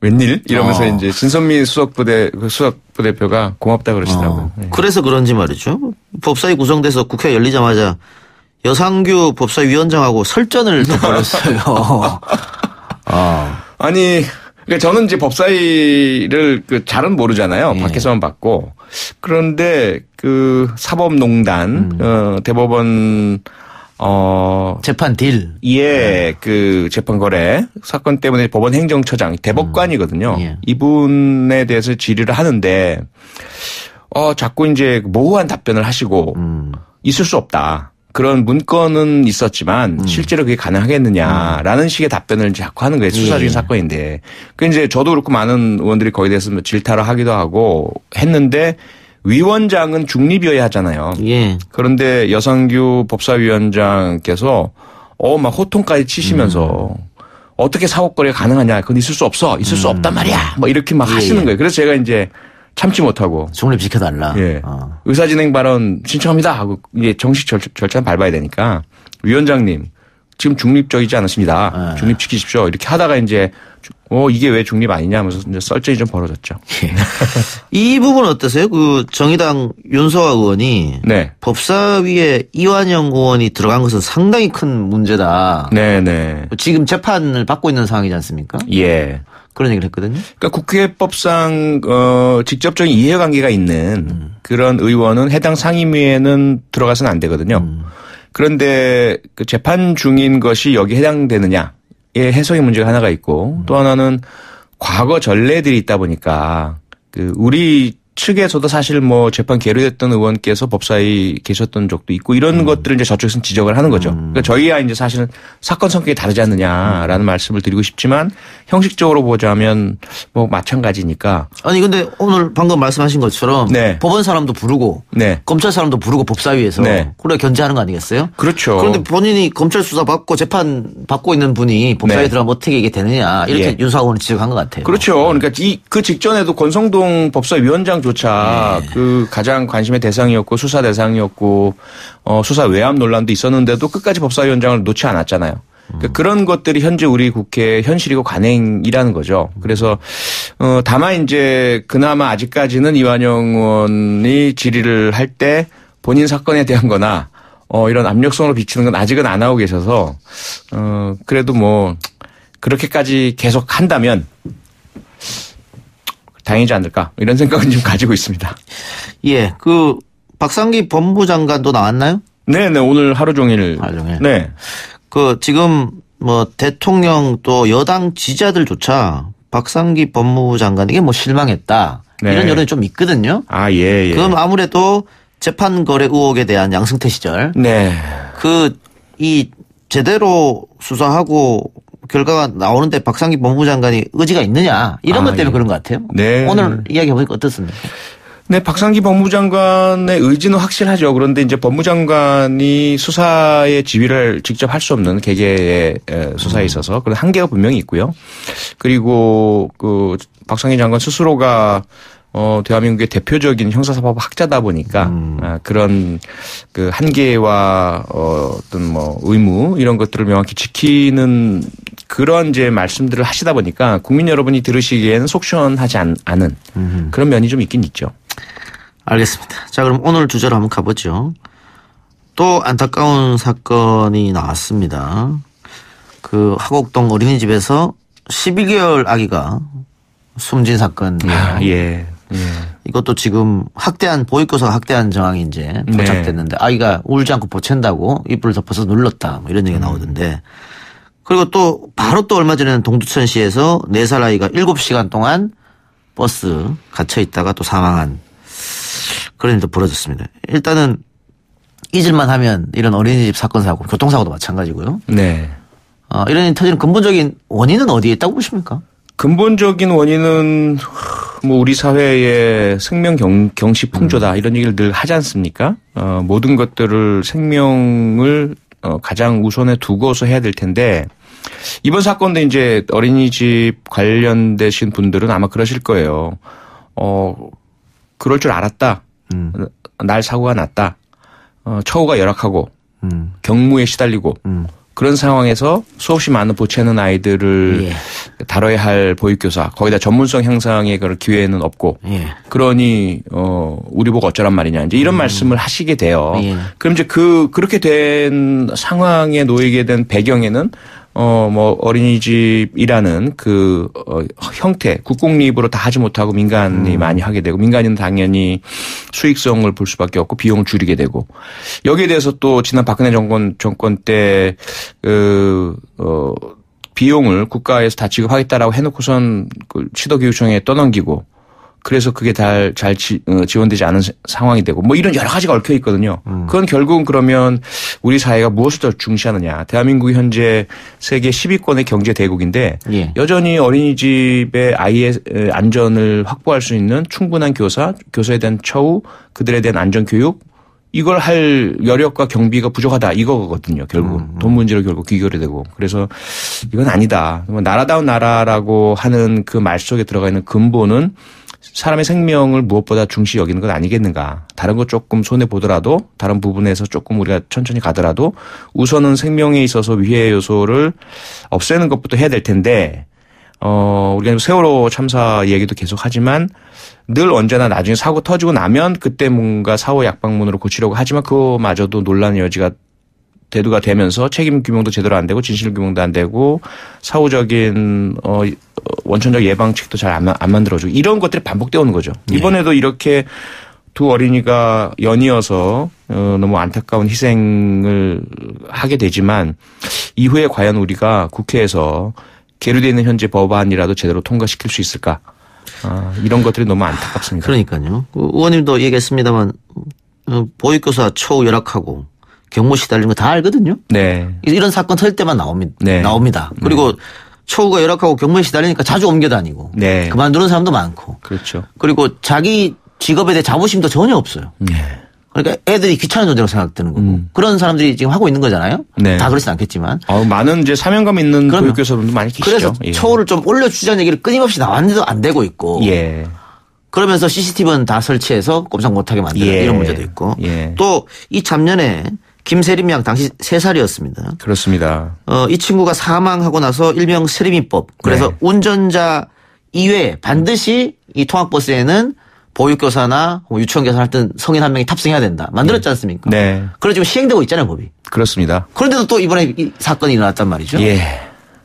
웬일? 이러면서 이제 진선미 수석부대표가 고맙다 그러시더라고요. 그래서 그런지 말이죠. 법사위 구성돼서 국회 열리자마자 여상규 법사위원장하고 설전을 또 벌였어요. 아니, 그러니까 저는 이제 법사위를 잘은 모르잖아요. 밖에서만 봤고. 그런데 사법농단, 대법원 재판 딜. 재판 거래 사건 때문에 법원 행정처장, 대법관이거든요. 이분에 대해서 질의를 하는데, 자꾸 이제 모호한 답변을 하시고, 있을 수 없다. 그런 문건은 있었지만 실제로 그게 가능하겠느냐라는 식의 답변을 자꾸 하는 거예요. 수사적인 사건인데. 그 이제 저도 그렇고 많은 의원들이 거기에 대해서 질타를 하기도 하고 했는데 위원장은 중립이어야 하잖아요. 그런데 여상규 법사위원장께서 막 호통까지 치시면서 어떻게 사법거래가 가능하냐. 그건 있을 수 없어. 있을 수 없단 말이야. 뭐 이렇게 막 하시는 거예요. 그래서 제가 이제 참지 못하고. 중립 지켜달라. 의사진행 발언 신청합니다 하고 이제 정식 절차는 밟아야 되니까 위원장님 지금 중립적이지 않으십니다. 중립 지키십시오. 이렇게 하다가 이제 이게 왜 중립 아니냐 하면서 이제 썰전이 좀 벌어졌죠. 이 부분 어떠세요? 정의당 윤소아 의원이 법사위에 이완영 의원이 들어간 것은 상당히 큰 문제다. 네네. 지금 재판을 받고 있는 상황이지 않습니까? 그런 얘기를 했거든요. 그러니까 국회법상 직접적인 이해관계가 있는 그런 의원은 해당 상임위에는 들어가서는 안 되거든요. 그런데 재판 중인 것이 여기 해당되느냐의 해석의 문제가 하나가 있고 또 하나는 과거 전례들이 있다 보니까 우리 측에서도 사실 뭐 재판 계류됐던 의원께서 법사위 계셨던 적도 있고 이런 것들을 이제 저쪽에서는 지적을 하는 거죠. 그러니까 저희야 이제 사실은 사건 성격이 다르지 않느냐라는 말씀을 드리고 싶지만 형식적으로 보자면 뭐 마찬가지니까. 아니 근데 오늘 방금 말씀하신 것처럼 네. 법원 사람도 부르고 네. 검찰 사람도 부르고 법사위에서 네. 그래 견제하는 거 아니겠어요? 그렇죠. 그런데 본인이 검찰 수사 받고 재판 받고 있는 분이 법사위에 네. 들어가면 어떻게 이게 되느냐 이렇게 예. 윤석열 의원은 지적한 것 같아요. 그렇죠. 그러니까 그 직전에도 권성동 법사위원장조차 그 가장 관심의 대상이었고 수사 대상이었고 수사 외압 논란도 있었는데도 끝까지 법사위원장을 놓지 않았잖아요. 그러니까 그런 것들이 현재 우리 국회 현실이고 관행이라는 거죠. 그래서 다만 이제 그나마 아직까지는 이완영 의원이 질의를 할 때 본인 사건에 대한 거나 이런 압력성으로 비치는 건 아직은 안 하고 계셔서 그래도 뭐 그렇게까지 계속 한다면 다행이지 않을까 이런 생각은 좀 가지고 있습니다. 예, 그 박상기 법무장관도 나왔나요? 네, 오늘 하루 종일. 하루 종일. 네. 그 지금 뭐 대통령 또 여당 지지자들조차 박상기 법무부 장관에게 뭐 실망했다. 네. 이런 여론이 좀 있거든요. 아, 예. 그럼 아무래도 재판 거래 의혹에 대한 양승태 시절. 네. 이 제대로 수사하고 결과가 나오는데 박상기 법무부 장관이 의지가 있느냐 이런 것 때문에 예. 그런 것 같아요. 네. 오늘 이야기해보니까 어떻습니까? 네, 박상기 법무장관의 의지는 확실하죠. 그런데 이제 법무장관이 수사의 지휘를 직접 할 수 없는 개개의 수사에 있어서 그런 한계가 분명히 있고요. 그리고 그 박상기 장관 스스로가 대한민국의 대표적인 형사사법 학자다 보니까 그런 그 한계와 어떤 뭐 의무 이런 것들을 명확히 지키는 그런 이제 말씀들을 하시다 보니까 국민 여러분이 들으시기에는 속 시원하지 않은 그런 면이 좀 있긴 있죠. 알겠습니다. 자, 그럼 오늘 주제로 한번 가보죠. 또 안타까운 사건이 나왔습니다. 그 하곡동 어린이집에서 12개월 아기가 숨진 사건이에요. 예. 이것도 지금 보육교사가 학대한 정황이 이제 포착됐는데 아이가 울지 않고 보챈다고 이불을 덮어서 눌렀다 뭐 이런 얘기가 나오던데 그리고 또 바로 또 얼마 전에는 동두천시에서 4살 아이가 7시간 동안 버스 갇혀 있다가 또 사망한 그런 일도 벌어졌습니다. 일단은 잊을만 하면 이런 어린이집 사건 사고 교통사고도 마찬가지고요. 네. 이런 일이 터지는 근본적인 원인은 어디에 있다고 보십니까? 근본적인 원인은 뭐 우리 사회의 생명 경시 풍조다 이런 얘기를 늘 하지 않습니까? 모든 것들을 생명을 가장 우선에 두고서 해야 될 텐데 이번 사건도 이제 어린이집 관련되신 분들은 아마 그러실 거예요. 그럴 줄 알았다. 날 사고가 났다. 처우가 열악하고 경무에 시달리고 그런 상황에서 수없이 많은 보채는 아이들을 예. 다뤄야 할 보육교사 거기다 전문성 향상의 그런 기회는 없고 예. 그러니 우리 보고 어쩌란 말이냐 이제 이런 말씀을 하시게 돼요. 예. 그럼 이제 그렇게 된 상황에 놓이게 된 배경에는 뭐 어린이집이라는 그 형태 국공립으로 다 하지 못하고 민간이 많이 하게 되고 민간인은 당연히 수익성을 볼 수밖에 없고 비용을 줄이게 되고 여기에 대해서 또 지난 박근혜 정권 때 비용을 국가에서 다 지급하겠다라고 해놓고선 그 시도교육청에 떠넘기고 그래서 그게 잘 지원되지 않은 상황이 되고 뭐 이런 여러 가지가 얽혀 있거든요. 그건 결국은 그러면 우리 사회가 무엇을 더 중시하느냐. 대한민국이 현재 세계 10위권의 경제 대국인데 예. 여전히 어린이집의 아이의 안전을 확보할 수 있는 충분한 교사에 대한 처우, 그들에 대한 안전교육 이걸 할 여력과 경비가 부족하다 이거거든요. 결국은 돈 문제로 결국 귀결이 되고 그래서 이건 아니다. 나라다운 나라라고 하는 그 말 속에 들어가 있는 근본은 사람의 생명을 무엇보다 중시 여기는 것 아니겠는가. 다른 거 조금 손해보더라도 다른 부분에서 조금 우리가 천천히 가더라도 우선은 생명에 있어서 위해 요소를 없애는 것부터 해야 될 텐데 우리가 세월호 참사 얘기도 계속 하지만 늘 언제나 나중에 사고 터지고 나면 그때 뭔가 사후 약방문으로 고치려고 하지만 그거마저도 논란의 여지가 대두가 되면서 책임 규명도 제대로 안 되고 진실 규명도 안 되고 사후적인 원천적 예방책도 잘 안 만들어지고 이런 것들이 반복되어 오는 거죠. 이번에도 이렇게 두 어린이가 연이어서 너무 안타까운 희생을 하게 되지만 이후에 과연 우리가 국회에서 계류되어 있는 현재 법안이라도 제대로 통과시킬 수 있을까? 이런 것들이 너무 안타깝습니다. 그러니까요. 의원님도 얘기했습니다만 보육교사 초우 열악하고 경무 시달리는 거 다 알거든요. 네. 이런 사건 터질 때만 나옵니다. 네. 그리고 초우가 열악하고 경무에 시달리니까 자주 옮겨 다니고 네. 그만두는 사람도 많고. 그렇죠. 그리고 자기 직업에 대해 자부심도 전혀 없어요. 네. 그러니까 애들이 귀찮은 존재로 생각되는 거고 그런 사람들이 지금 하고 있는 거잖아요. 네. 다 그렇진 않겠지만. 많은 이제 사명감 있는 보육교사분도 많이 계시죠. 그래서 예. 초우를 좀 올려주자는 얘기를 끊임없이 나왔는데도 안 되고 있고. 예. 그러면서 CCTV는 다 설치해서 꼼짝 못하게 만드는 예. 이런 문제도 있고. 예. 또 이 작년에 김세림 양 당시 3살이었습니다. 그렇습니다. 이 친구가 사망하고 나서 일명 세림이법. 그래서 네. 운전자 이외에 반드시 이 통학버스에는 보육교사나 유치원교사 할 때 성인 한 명이 탑승해야 된다. 만들었지 않습니까? 네. 그래 지금 시행되고 있잖아요, 법이. 그렇습니다. 그런데도 또 이번에 이 사건이 일어났단 말이죠. 예.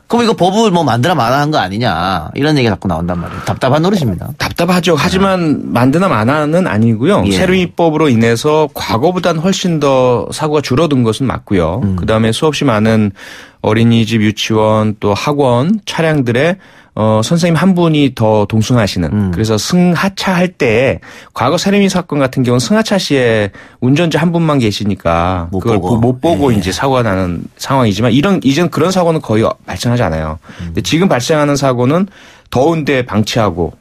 그럼 이거 법을 뭐 만들어 마나한 거 아니냐. 이런 얘기가 자꾸 나온단 말이에요. 답답한 노릇입니다. 답답하죠. 하지만 만드나 마나는 아니고요. 예. 세림이법으로 인해서 과거보단 훨씬 더 사고가 줄어든 것은 맞고요. 그다음에 수없이 많은 어린이집, 유치원 또 학원 차량들의 선생님 한 분이 더 동승하시는 그래서 승하차 할 때 과거 세림이 사건 같은 경우는 승하차 시에 운전자 한 분만 계시니까 그걸 못 보고 예. 이제 사고가 나는 상황이지만 이제는 그런 사고는 거의 발생하지 않아요. 근데 지금 발생하는 사고는 더운데 방치하고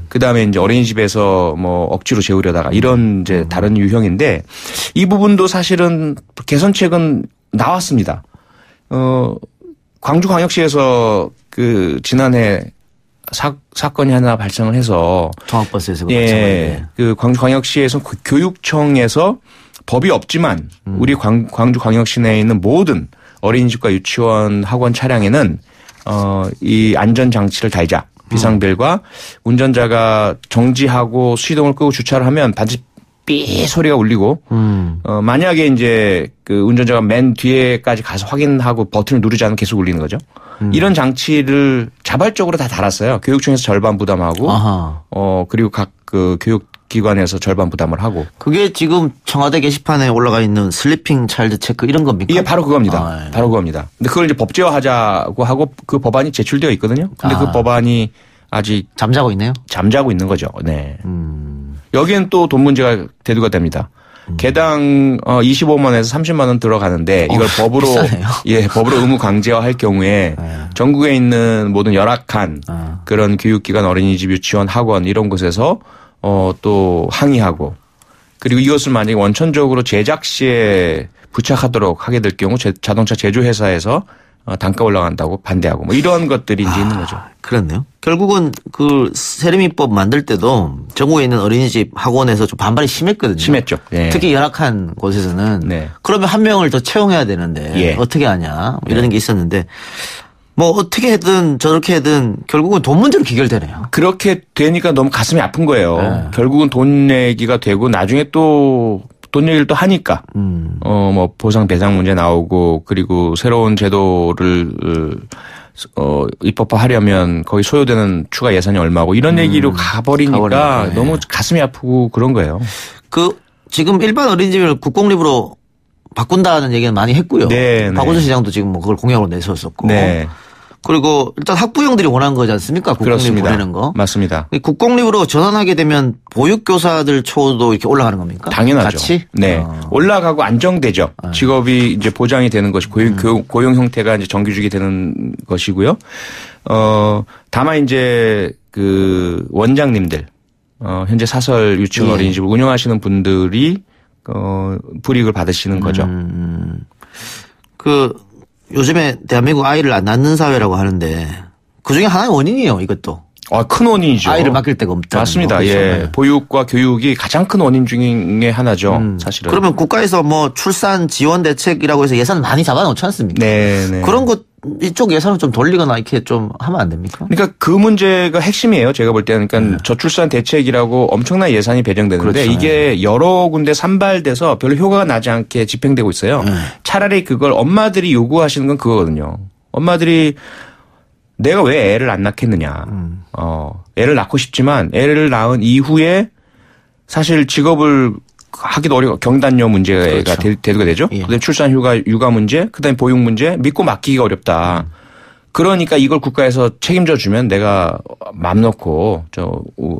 그다음에 이제 어린이집에서 뭐 억지로 재우려다가 이런 이제 다른 유형인데 이 부분도 사실은 개선책은 나왔습니다. 광주광역시에서 그 지난해 사건이 하나 발생을 해서 통학버스에서 예, 그 광주광역시에서 교육청에서 법이 없지만 우리 광주광역시 내에 있는 모든 어린이집과 유치원 학원 차량에는 이 안전장치를 달자. 비상벨과 운전자가 정지하고 수시동을 끄고 주차를 하면 반드시 삐 소리가 울리고 만약에 이제 그 운전자가 맨 뒤에까지 가서 확인하고 버튼을 누르지 않으면 계속 울리는 거죠. 이런 장치를 자발적으로 다 달았어요. 교육청에서 절반 부담하고 그리고 각 그 교육기관에서 절반 부담을 하고. 그게 지금 청와대 게시판에 올라가 있는 슬리핑 차일드 체크 이런 겁니까? 예, 바로 그겁니다. 바로 그겁니다. 근데 그걸 이제 법제화하자고 하고 그 법안이 제출되어 있거든요. 근데 그 법안이 아직 잠자고 있네요. 잠자고 있는 거죠. 네. 여기엔 또 돈 문제가 대두가 됩니다. 개당 25만 원에서 30만 원 들어가는데 이걸 법으로 비싸네요. 예, 법으로 의무 강제화할 경우에 전국에 있는 모든 열악한 그런 교육기관, 어린이집, 유치원, 학원 이런 곳에서 또 항의하고 그리고 이것을 만약에 원천적으로 제작 시에 부착하도록 하게 될 경우 자동차 제조회사에서 단가 올라간다고 반대하고 뭐 이런 것들이 이제 있는 거죠. 그렇네요. 결국은 그 세림이법 만들 때도 전국에 있는 어린이집 학원에서 좀 반발이 심했거든요. 심했죠. 예. 특히 열악한 곳에서는 네. 그러면 한 명을 더 채용해야 되는데 예. 어떻게 하냐 이런 게 있었는데 뭐 어떻게 하든 저렇게 하든 결국은 돈 문제로 귀결되네요. 그렇게 되니까 너무 가슴이 아픈 거예요. 네. 결국은 돈 얘기가 되고 나중에 또 돈 얘기를 또 하니까 뭐 보상 배상 문제 나오고 그리고 새로운 제도를 입법화하려면 거기 소요되는 추가 예산이 얼마고 이런 얘기로 가버리니까 네. 너무 가슴이 아프고 그런 거예요. 그 지금 일반 어린이집을 국공립으로 바꾼다는 얘기는 많이 했고요. 네, 박원순 네. 시장도 지금 뭐 그걸 공약으로 내세웠었고. 네. 그리고 일단 학부형들이 원하는 거지 않습니까? 국공립 그렇습니다. 보내는 거. 맞습니다. 국공립으로 전환하게 되면 보육교사들 초도 이렇게 올라가는 겁니까? 당연하죠. 같이? 네. 올라가고 안정되죠. 직업이 이제 보장이 되는 것이 고용 형태가 이제 정규직이 되는 것이고요. 다만 이제 그 원장님들, 현재 사설 유치원 예. 어린이집을 운영하시는 분들이 불이익을 받으시는 거죠. 요즘에 대한민국 아이를 안 낳는 사회라고 하는데 그중에 하나의 원인이에요, 이것도. 큰 원인이죠. 아이를 맡길 데가 없다. 맞습니다. 그렇죠. 예. 보육과 교육이 가장 큰 원인 중에 하나죠. 사실은. 그러면 국가에서 뭐 출산 지원 대책이라고 해서 예산 많이 잡아놓지 않습니까? 네, 네. 그런 것 이쪽 예산을 좀 돌리거나 이렇게 좀 하면 안 됩니까? 그러니까 그 문제가 핵심이에요. 제가 볼 때는. 그러니까 저출산 대책이라고 엄청난 예산이 배정되는데 그렇죠. 이게 여러 군데 산발돼서 별로 효과가 나지 않게 집행되고 있어요. 차라리 그걸 엄마들이 요구하시는 건 그거거든요. 엄마들이 내가 왜 애를 안 낳겠느냐. 애를 낳고 싶지만 애를 낳은 이후에 사실 직업을 하기도 어려워. 경단료 문제가 그렇죠. 대두가 되죠. 예. 그다음에 출산 휴가 문제, 그다음에 보육 문제, 믿고 맡기기가 어렵다. 그러니까 이걸 국가에서 책임져 주면 내가 맘 놓고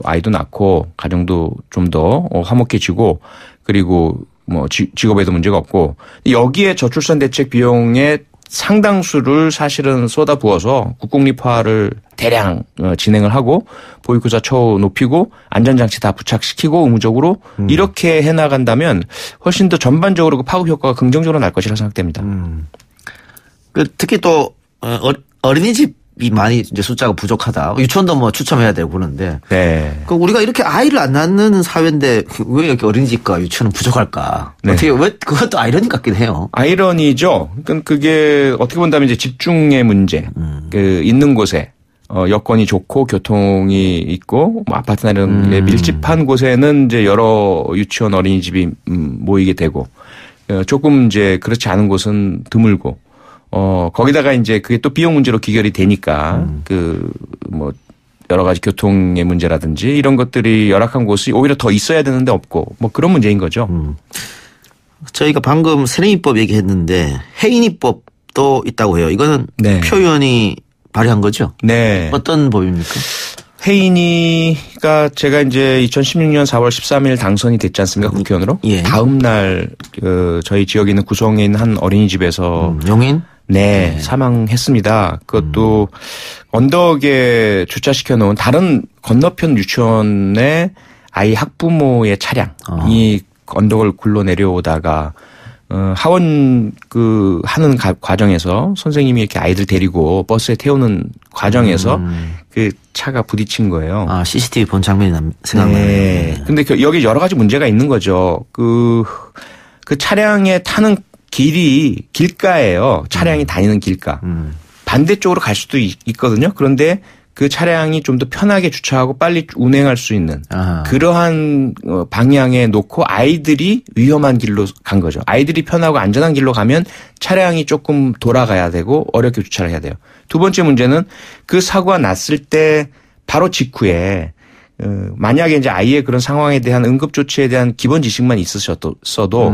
아이도 낳고 가정도 좀 더 화목해지고 그리고 뭐 직업에도 문제가 없고 여기에 저출산 대책 비용의 상당수를 사실은 쏟아부어서 국공립화를 대량 진행을 하고 보육교사 처우 높이고 안전장치 다 부착시키고 의무적으로 이렇게 해나간다면 훨씬 더 전반적으로 그 파급 효과가 긍정적으로 날 것이라 생각됩니다. 특히 또 어린이집이 많이 이제 숫자가 부족하다. 유치원도 뭐 추첨해야 되고 그러는데. 네. 그 우리가 이렇게 아이를 안 낳는 사회인데 왜 이렇게 어린이집과 유치원은 부족할까? 네. 어떻게 왜 그것도 아이러니 같긴 해요. 아이러니죠. 그러니까 그게 어떻게 본다면 이제 집중의 문제. 그 있는 곳에 여건이 좋고 교통이 있고 뭐 아파트나 이런 밀집한 곳에는 이제 여러 유치원 어린이집이 모이게 되고 조금 이제 그렇지 않은 곳은 드물고 거기다가 이제 그게 또 비용 문제로 귀결이 되니까 뭐 여러 가지 교통의 문제라든지 이런 것들이 열악한 곳이 오히려 더 있어야 되는데 없고 뭐 그런 문제인 거죠. 저희가 방금 새내미법 얘기했는데 해인이법도 있다고 해요. 이거는 네. 표현이 발의한 거죠? 네. 어떤 법입니까? 해인이가 제가 이제 2016년 4월 13일 당선이 됐지 않습니까? 국회의원으로. 예. 다음 날 저희 지역에 있는 구성에 있는 한 어린이집에서 용인? 네, 사망했습니다. 그것도 언덕에 주차시켜 놓은 다른 건너편 유치원의 아이 학부모의 차량이 언덕을 굴러 내려오다가 하원 하는 과정에서 선생님이 이렇게 아이들 데리고 버스에 태우는 과정에서 그 차가 부딪힌 거예요. 아, CCTV 본 장면이 생각나네요. 네. 근데 여기 여러 가지 문제가 있는 거죠. 그 차량에 타는 길가예요. 차량이 다니는 길가. 반대쪽으로 갈 수도 있거든요. 그런데 그 차량이 좀 더 편하게 주차하고 빨리 운행할 수 있는 그러한 방향에 놓고 아이들이 위험한 길로 간 거죠. 아이들이 편하고 안전한 길로 가면 차량이 조금 돌아가야 되고 어렵게 주차를 해야 돼요. 두 번째 문제는 그 사고가 났을 때 바로 직후에 만약에 이제 아이의 그런 상황에 대한 응급조치에 대한 기본 지식만 있으셔도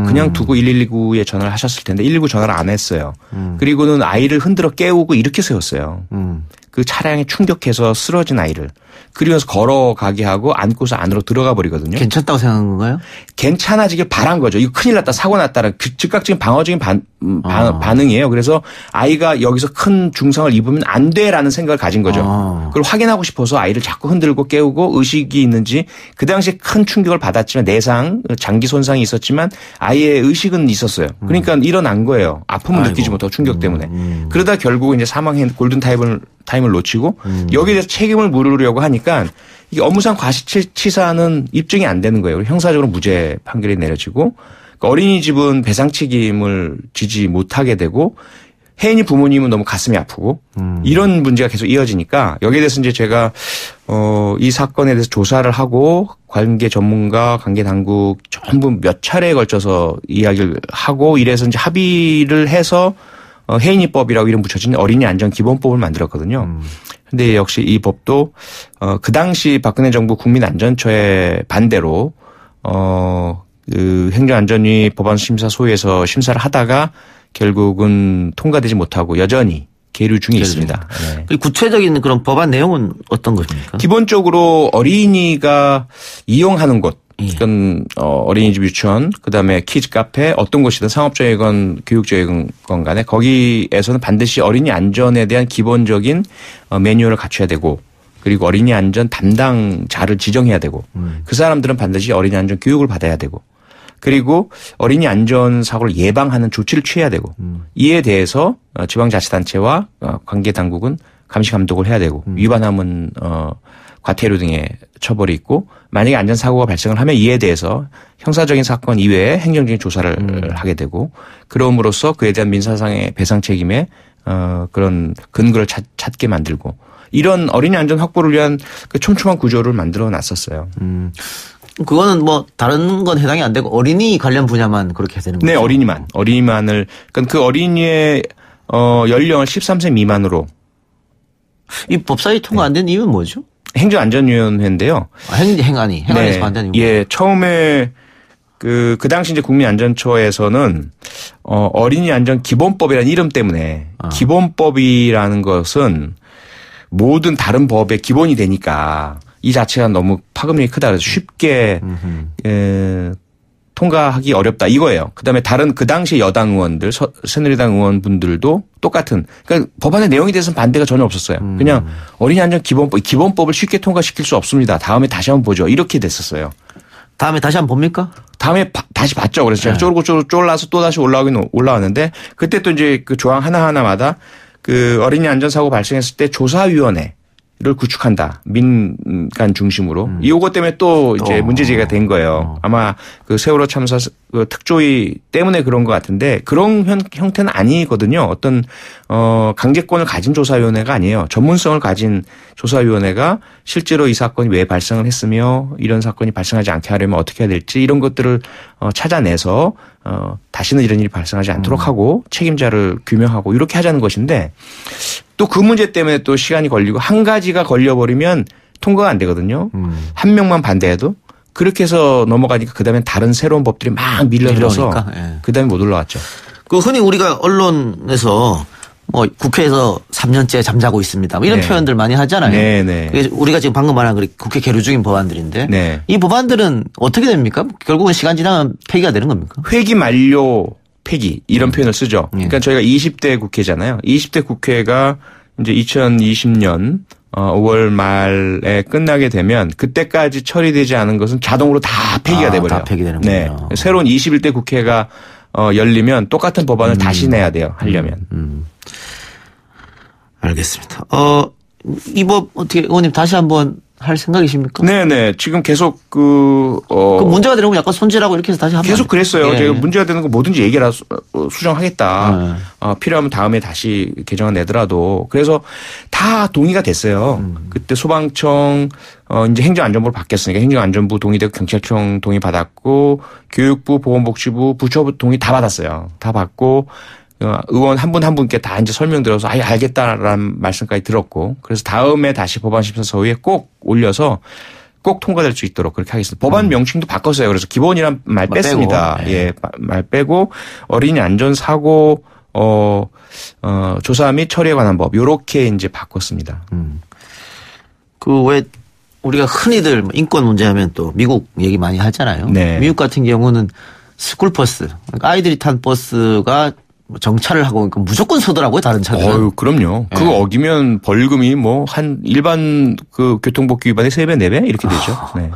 그냥 두고 119에 전화를 하셨을 텐데 119 전화를 안 했어요. 그리고는 아이를 흔들어 깨우고 이렇게 세웠어요. 그 차량에 충격해서 쓰러진 아이를. 그러면서 걸어가게 하고 안고서 안으로 들어가 버리거든요. 괜찮다고 생각한 건가요? 괜찮아지길 바란 거죠. 이거 큰일 났다, 사고 났다는 즉각적인 방어적인 반응이에요. 그래서 아이가 여기서 큰 중상을 입으면 안 돼라는 생각을 가진 거죠. 그걸 확인하고 싶어서 아이를 자꾸 흔들고 깨우고 의식이 있는지 그 당시에 큰 충격을 받았지만 내상, 장기 손상이 있었지만 아이의 의식은 있었어요. 그러니까 일어난 거예요. 아픔을 느끼지 못하고 충격 때문에. 그러다 결국 이제 사망한 골든타임을 놓치고 여기에 대해서 책임을 물으려고 하니까 이게 업무상 과실치사는 입증이 안 되는 거예요. 형사적으로 무죄 판결이 내려지고 그러니까 어린이집은 배상 책임을 지지 못하게 되고 혜인이 부모님은 너무 가슴이 아프고 이런 문제가 계속 이어지니까 여기에 대해서 이제 제가 이 사건에 대해서 조사를 하고 관계 전문가, 관계 당국 전부 몇 차례에 걸쳐서 이야기를 하고 이래서 이제 합의를 해서 해인이법이라고 이름 붙여진 어린이 안전 기본법을 만들었거든요. 근데 역시 이 법도 그 당시 박근혜 정부 국민안전처의 반대로 그 행정안전위 법안심사소위에서 심사를 하다가 결국은 통과되지 못하고 여전히 계류 중에 있습니다. 네. 구체적인 그런 법안 내용은 어떤 것입니까? 기본적으로 어린이가 이용하는 곳, 그건 어린이집, 유치원, 그다음에 키즈 카페 어떤 곳이든 상업적이건 교육적이건 간에 거기에서는 반드시 어린이 안전에 대한 기본적인 매뉴얼을 갖춰야 되고 그리고 어린이 안전 담당자를 지정해야 되고 그 사람들은 반드시 어린이 안전 교육을 받아야 되고 그리고 어린이 안전 사고를 예방하는 조치를 취해야 되고 이에 대해서 지방자치단체와 관계 당국은 감시 감독을 해야 되고 위반하면 과태료 등의 처벌이 있고 만약에 안전사고가 발생을 하면 이에 대해서 형사적인 사건 이외에 행정적인 조사를 하게 되고 그럼으로써 그에 대한 민사상의 배상 책임에 그런 근거를 찾게 만들고 이런 어린이 안전 확보를 위한 그 촘촘한 구조를 만들어 놨었어요. 그거는 뭐 다른 건 해당이 안 되고 어린이 관련 분야만 그렇게 되는 거죠? 네, 어린이만을 그러니까 그 어린이의 연령을 13세 미만으로 이 법사위 통과 안 된 이유는 뭐죠? 행정안전위원회인데요. 행안에서 반대는 예, 처음에 그 당시 이제 국민안전처에서는 어린이 안전 기본법이라는 이름 때문에 기본법이라는 것은 모든 다른 법의 기본이 되니까 이 자체가 너무 파급력이 크다. 그래서 쉽게 통과하기 어렵다 이거예요. 그다음에 다른 그 당시 여당 의원들, 새누리당 의원분들도 똑같은. 그러니까 법안의 내용에 대해서는 반대가 전혀 없었어요. 그냥 어린이 안전 기본법을 쉽게 통과시킬 수 없습니다. 다음에 다시 한번 보죠. 이렇게 됐었어요. 다음에 다시 한번 봅니까? 다음에 다시 봤죠. 그래서 제가 쪼르고 쫄라서 또 다시 올라왔는데 그때 또 이제 그 조항 하나하나마다 그 어린이 안전사고 발생했을 때 조사위원회를 구축한다. 민간 중심으로. 이거 때문에 또 이제 문제제기가 된 거예요. 아마 그 세월호 참사 그 특조위 때문에 그런 것 같은데 그런 형태는 아니거든요. 어떤 강제권을 가진 조사위원회가 아니에요. 전문성을 가진 조사위원회가 실제로 이 사건이 왜 발생을 했으며 이런 사건이 발생하지 않게 하려면 어떻게 해야 될지 이런 것들을 찾아내서 다시는 이런 일이 발생하지 않도록 하고 책임자를 규명하고 이렇게 하자는 것인데 또 그 문제 때문에 또 시간이 걸리고 한 가지가 걸려버리면 통과가 안 되거든요. 한 명만 반대해도. 그렇게 해서 넘어가니까 그다음에 다른 새로운 법들이 막 밀려들어서 그다음에 못 올라왔죠. 그 흔히 우리가 언론에서 뭐 국회에서 3년째 잠자고 있습니다. 뭐 이런 표현들 많이 하잖아요. 네네. 우리가 지금 방금 말한 그 국회 계류 중인 법안들인데 네. 이 법안들은 어떻게 됩니까? 결국은 시간 지나면 폐기가 되는 겁니까? 회기 만료 폐기 이런 표현을 쓰죠. 그러니까 저희가 20대 국회잖아요. 20대 국회가 이제 2020년 5월 말에 끝나게 되면 그때까지 처리되지 않은 것은 자동으로 다 폐기가 돼버려요. 다 폐기되는군요. 네. 새로운 21대 국회가 열리면 똑같은 법안을 다시 내야 돼요. 하려면. 알겠습니다. 이 법 어떻게 의원님 다시 한번 할 생각이십니까? 네네. 지금 계속 그 문제가 되는 건 약간 손질하고 이렇게 해서 다시 한번. 계속 그랬어요. 제가 문제가 되는 거 뭐든지 얘기를 수정하겠다. 필요하면 다음에 다시 개정안 내더라도. 그래서 다 동의가 됐어요. 그때 소방청, 이제 행정안전부로 바뀌었으니까 행정안전부 동의되고 경찰청 동의 받았고 교육부, 보건복지부, 부처부 동의 다 받았어요. 다 받고 의원 한 분 한 분께 다 이제 설명드려서 아예 알겠다라는 말씀까지 들었고 그래서 다음에 다시 법안 심사서위에 꼭 올려서 꼭 통과될 수 있도록 그렇게 하겠습니다. 법안 명칭도 바꿨어요. 그래서 기본이란 말 뺐습니다. 예, 말 빼고 어린이 안전사고 조사 및 처리에 관한 법 요렇게 이제 바꿨습니다. 그 왜 우리가 흔히들 인권 문제하면 또 미국 얘기 많이 하잖아요. 네. 미국 같은 경우는 스쿨버스 아이들이 탄 버스가 정차를 하고 무조건 서더라고요, 다른 차들은. 그럼요. 네. 그거 어기면 벌금이 뭐 한 일반 그 교통법규 위반의 3배, 4배 이렇게 되죠. 네.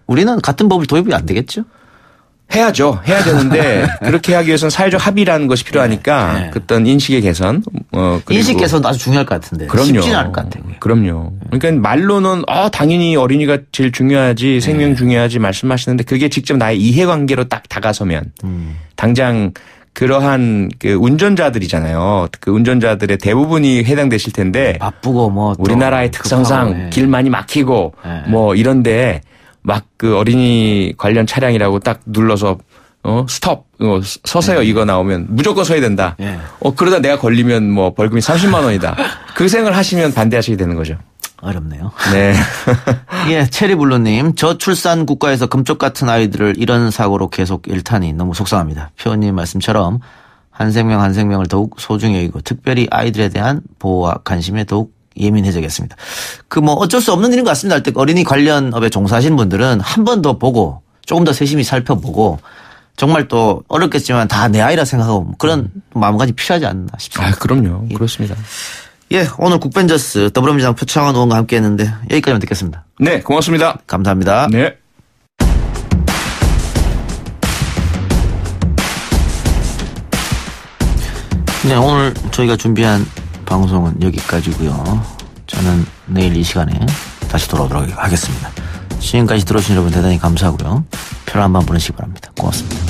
우리는 같은 법을 도입이 안 되겠죠? 해야죠. 해야 되는데 그렇게 하기 위해서는 사회적 합의라는 것이 필요하니까 어떤 인식의 개선. 인식 개선도 아주 중요할 것 같은데. 그럼요. 쉽지는 않을 것 같아요. 그럼요. 그러니까 말로는 당연히 어린이가 제일 중요하지 생명 중요하지 말씀하시는데 그게 직접 나의 이해관계로 딱 다가서면 당장 그러한 그 운전자들이잖아요. 그 운전자들의 대부분이 해당되실 텐데 바쁘고 뭐 우리나라의 특성상 길 많이 막히고 뭐 이런데 막 그 어린이 관련 차량이라고 딱 눌러서 스톱 서세요 이거 나오면 무조건 서야 된다. 그러다 내가 걸리면 뭐 벌금이 30만 원이다. 그 생각을 하시면 반대하시게 되는 거죠. 어렵네요. 네. 예, 체리블루님. 저출산 국가에서 금쪽 같은 아이들을 이런 사고로 계속 잃다니 너무 속상합니다. 표현님 말씀처럼 한 생명 한 생명을 더욱 소중히 여기고 특별히 아이들에 대한 보호와 관심에 더욱 예민해져야겠습니다. 뭐 어쩔 수 없는 일인 것 같습니다. 어린이 관련 업에 종사하시는 분들은 한 번 더 보고 조금 더 세심히 살펴보고 정말 또 어렵겠지만 다 내 아이라 생각하고 그런 마음가짐이 필요하지 않나 싶습니다. 그럼요. 그렇습니다. 예, 오늘 국벤져스 더불어민주당 표창원 의원과 함께 했는데 여기까지만 듣겠습니다. 네, 고맙습니다. 감사합니다. 네. 네, 오늘 저희가 준비한 방송은 여기까지고요. 저는 내일 이 시간에 다시 돌아오도록 하겠습니다. 지금까지 들어주신 여러분 대단히 감사하고요. 편안한 밤 보내시기 바랍니다. 고맙습니다.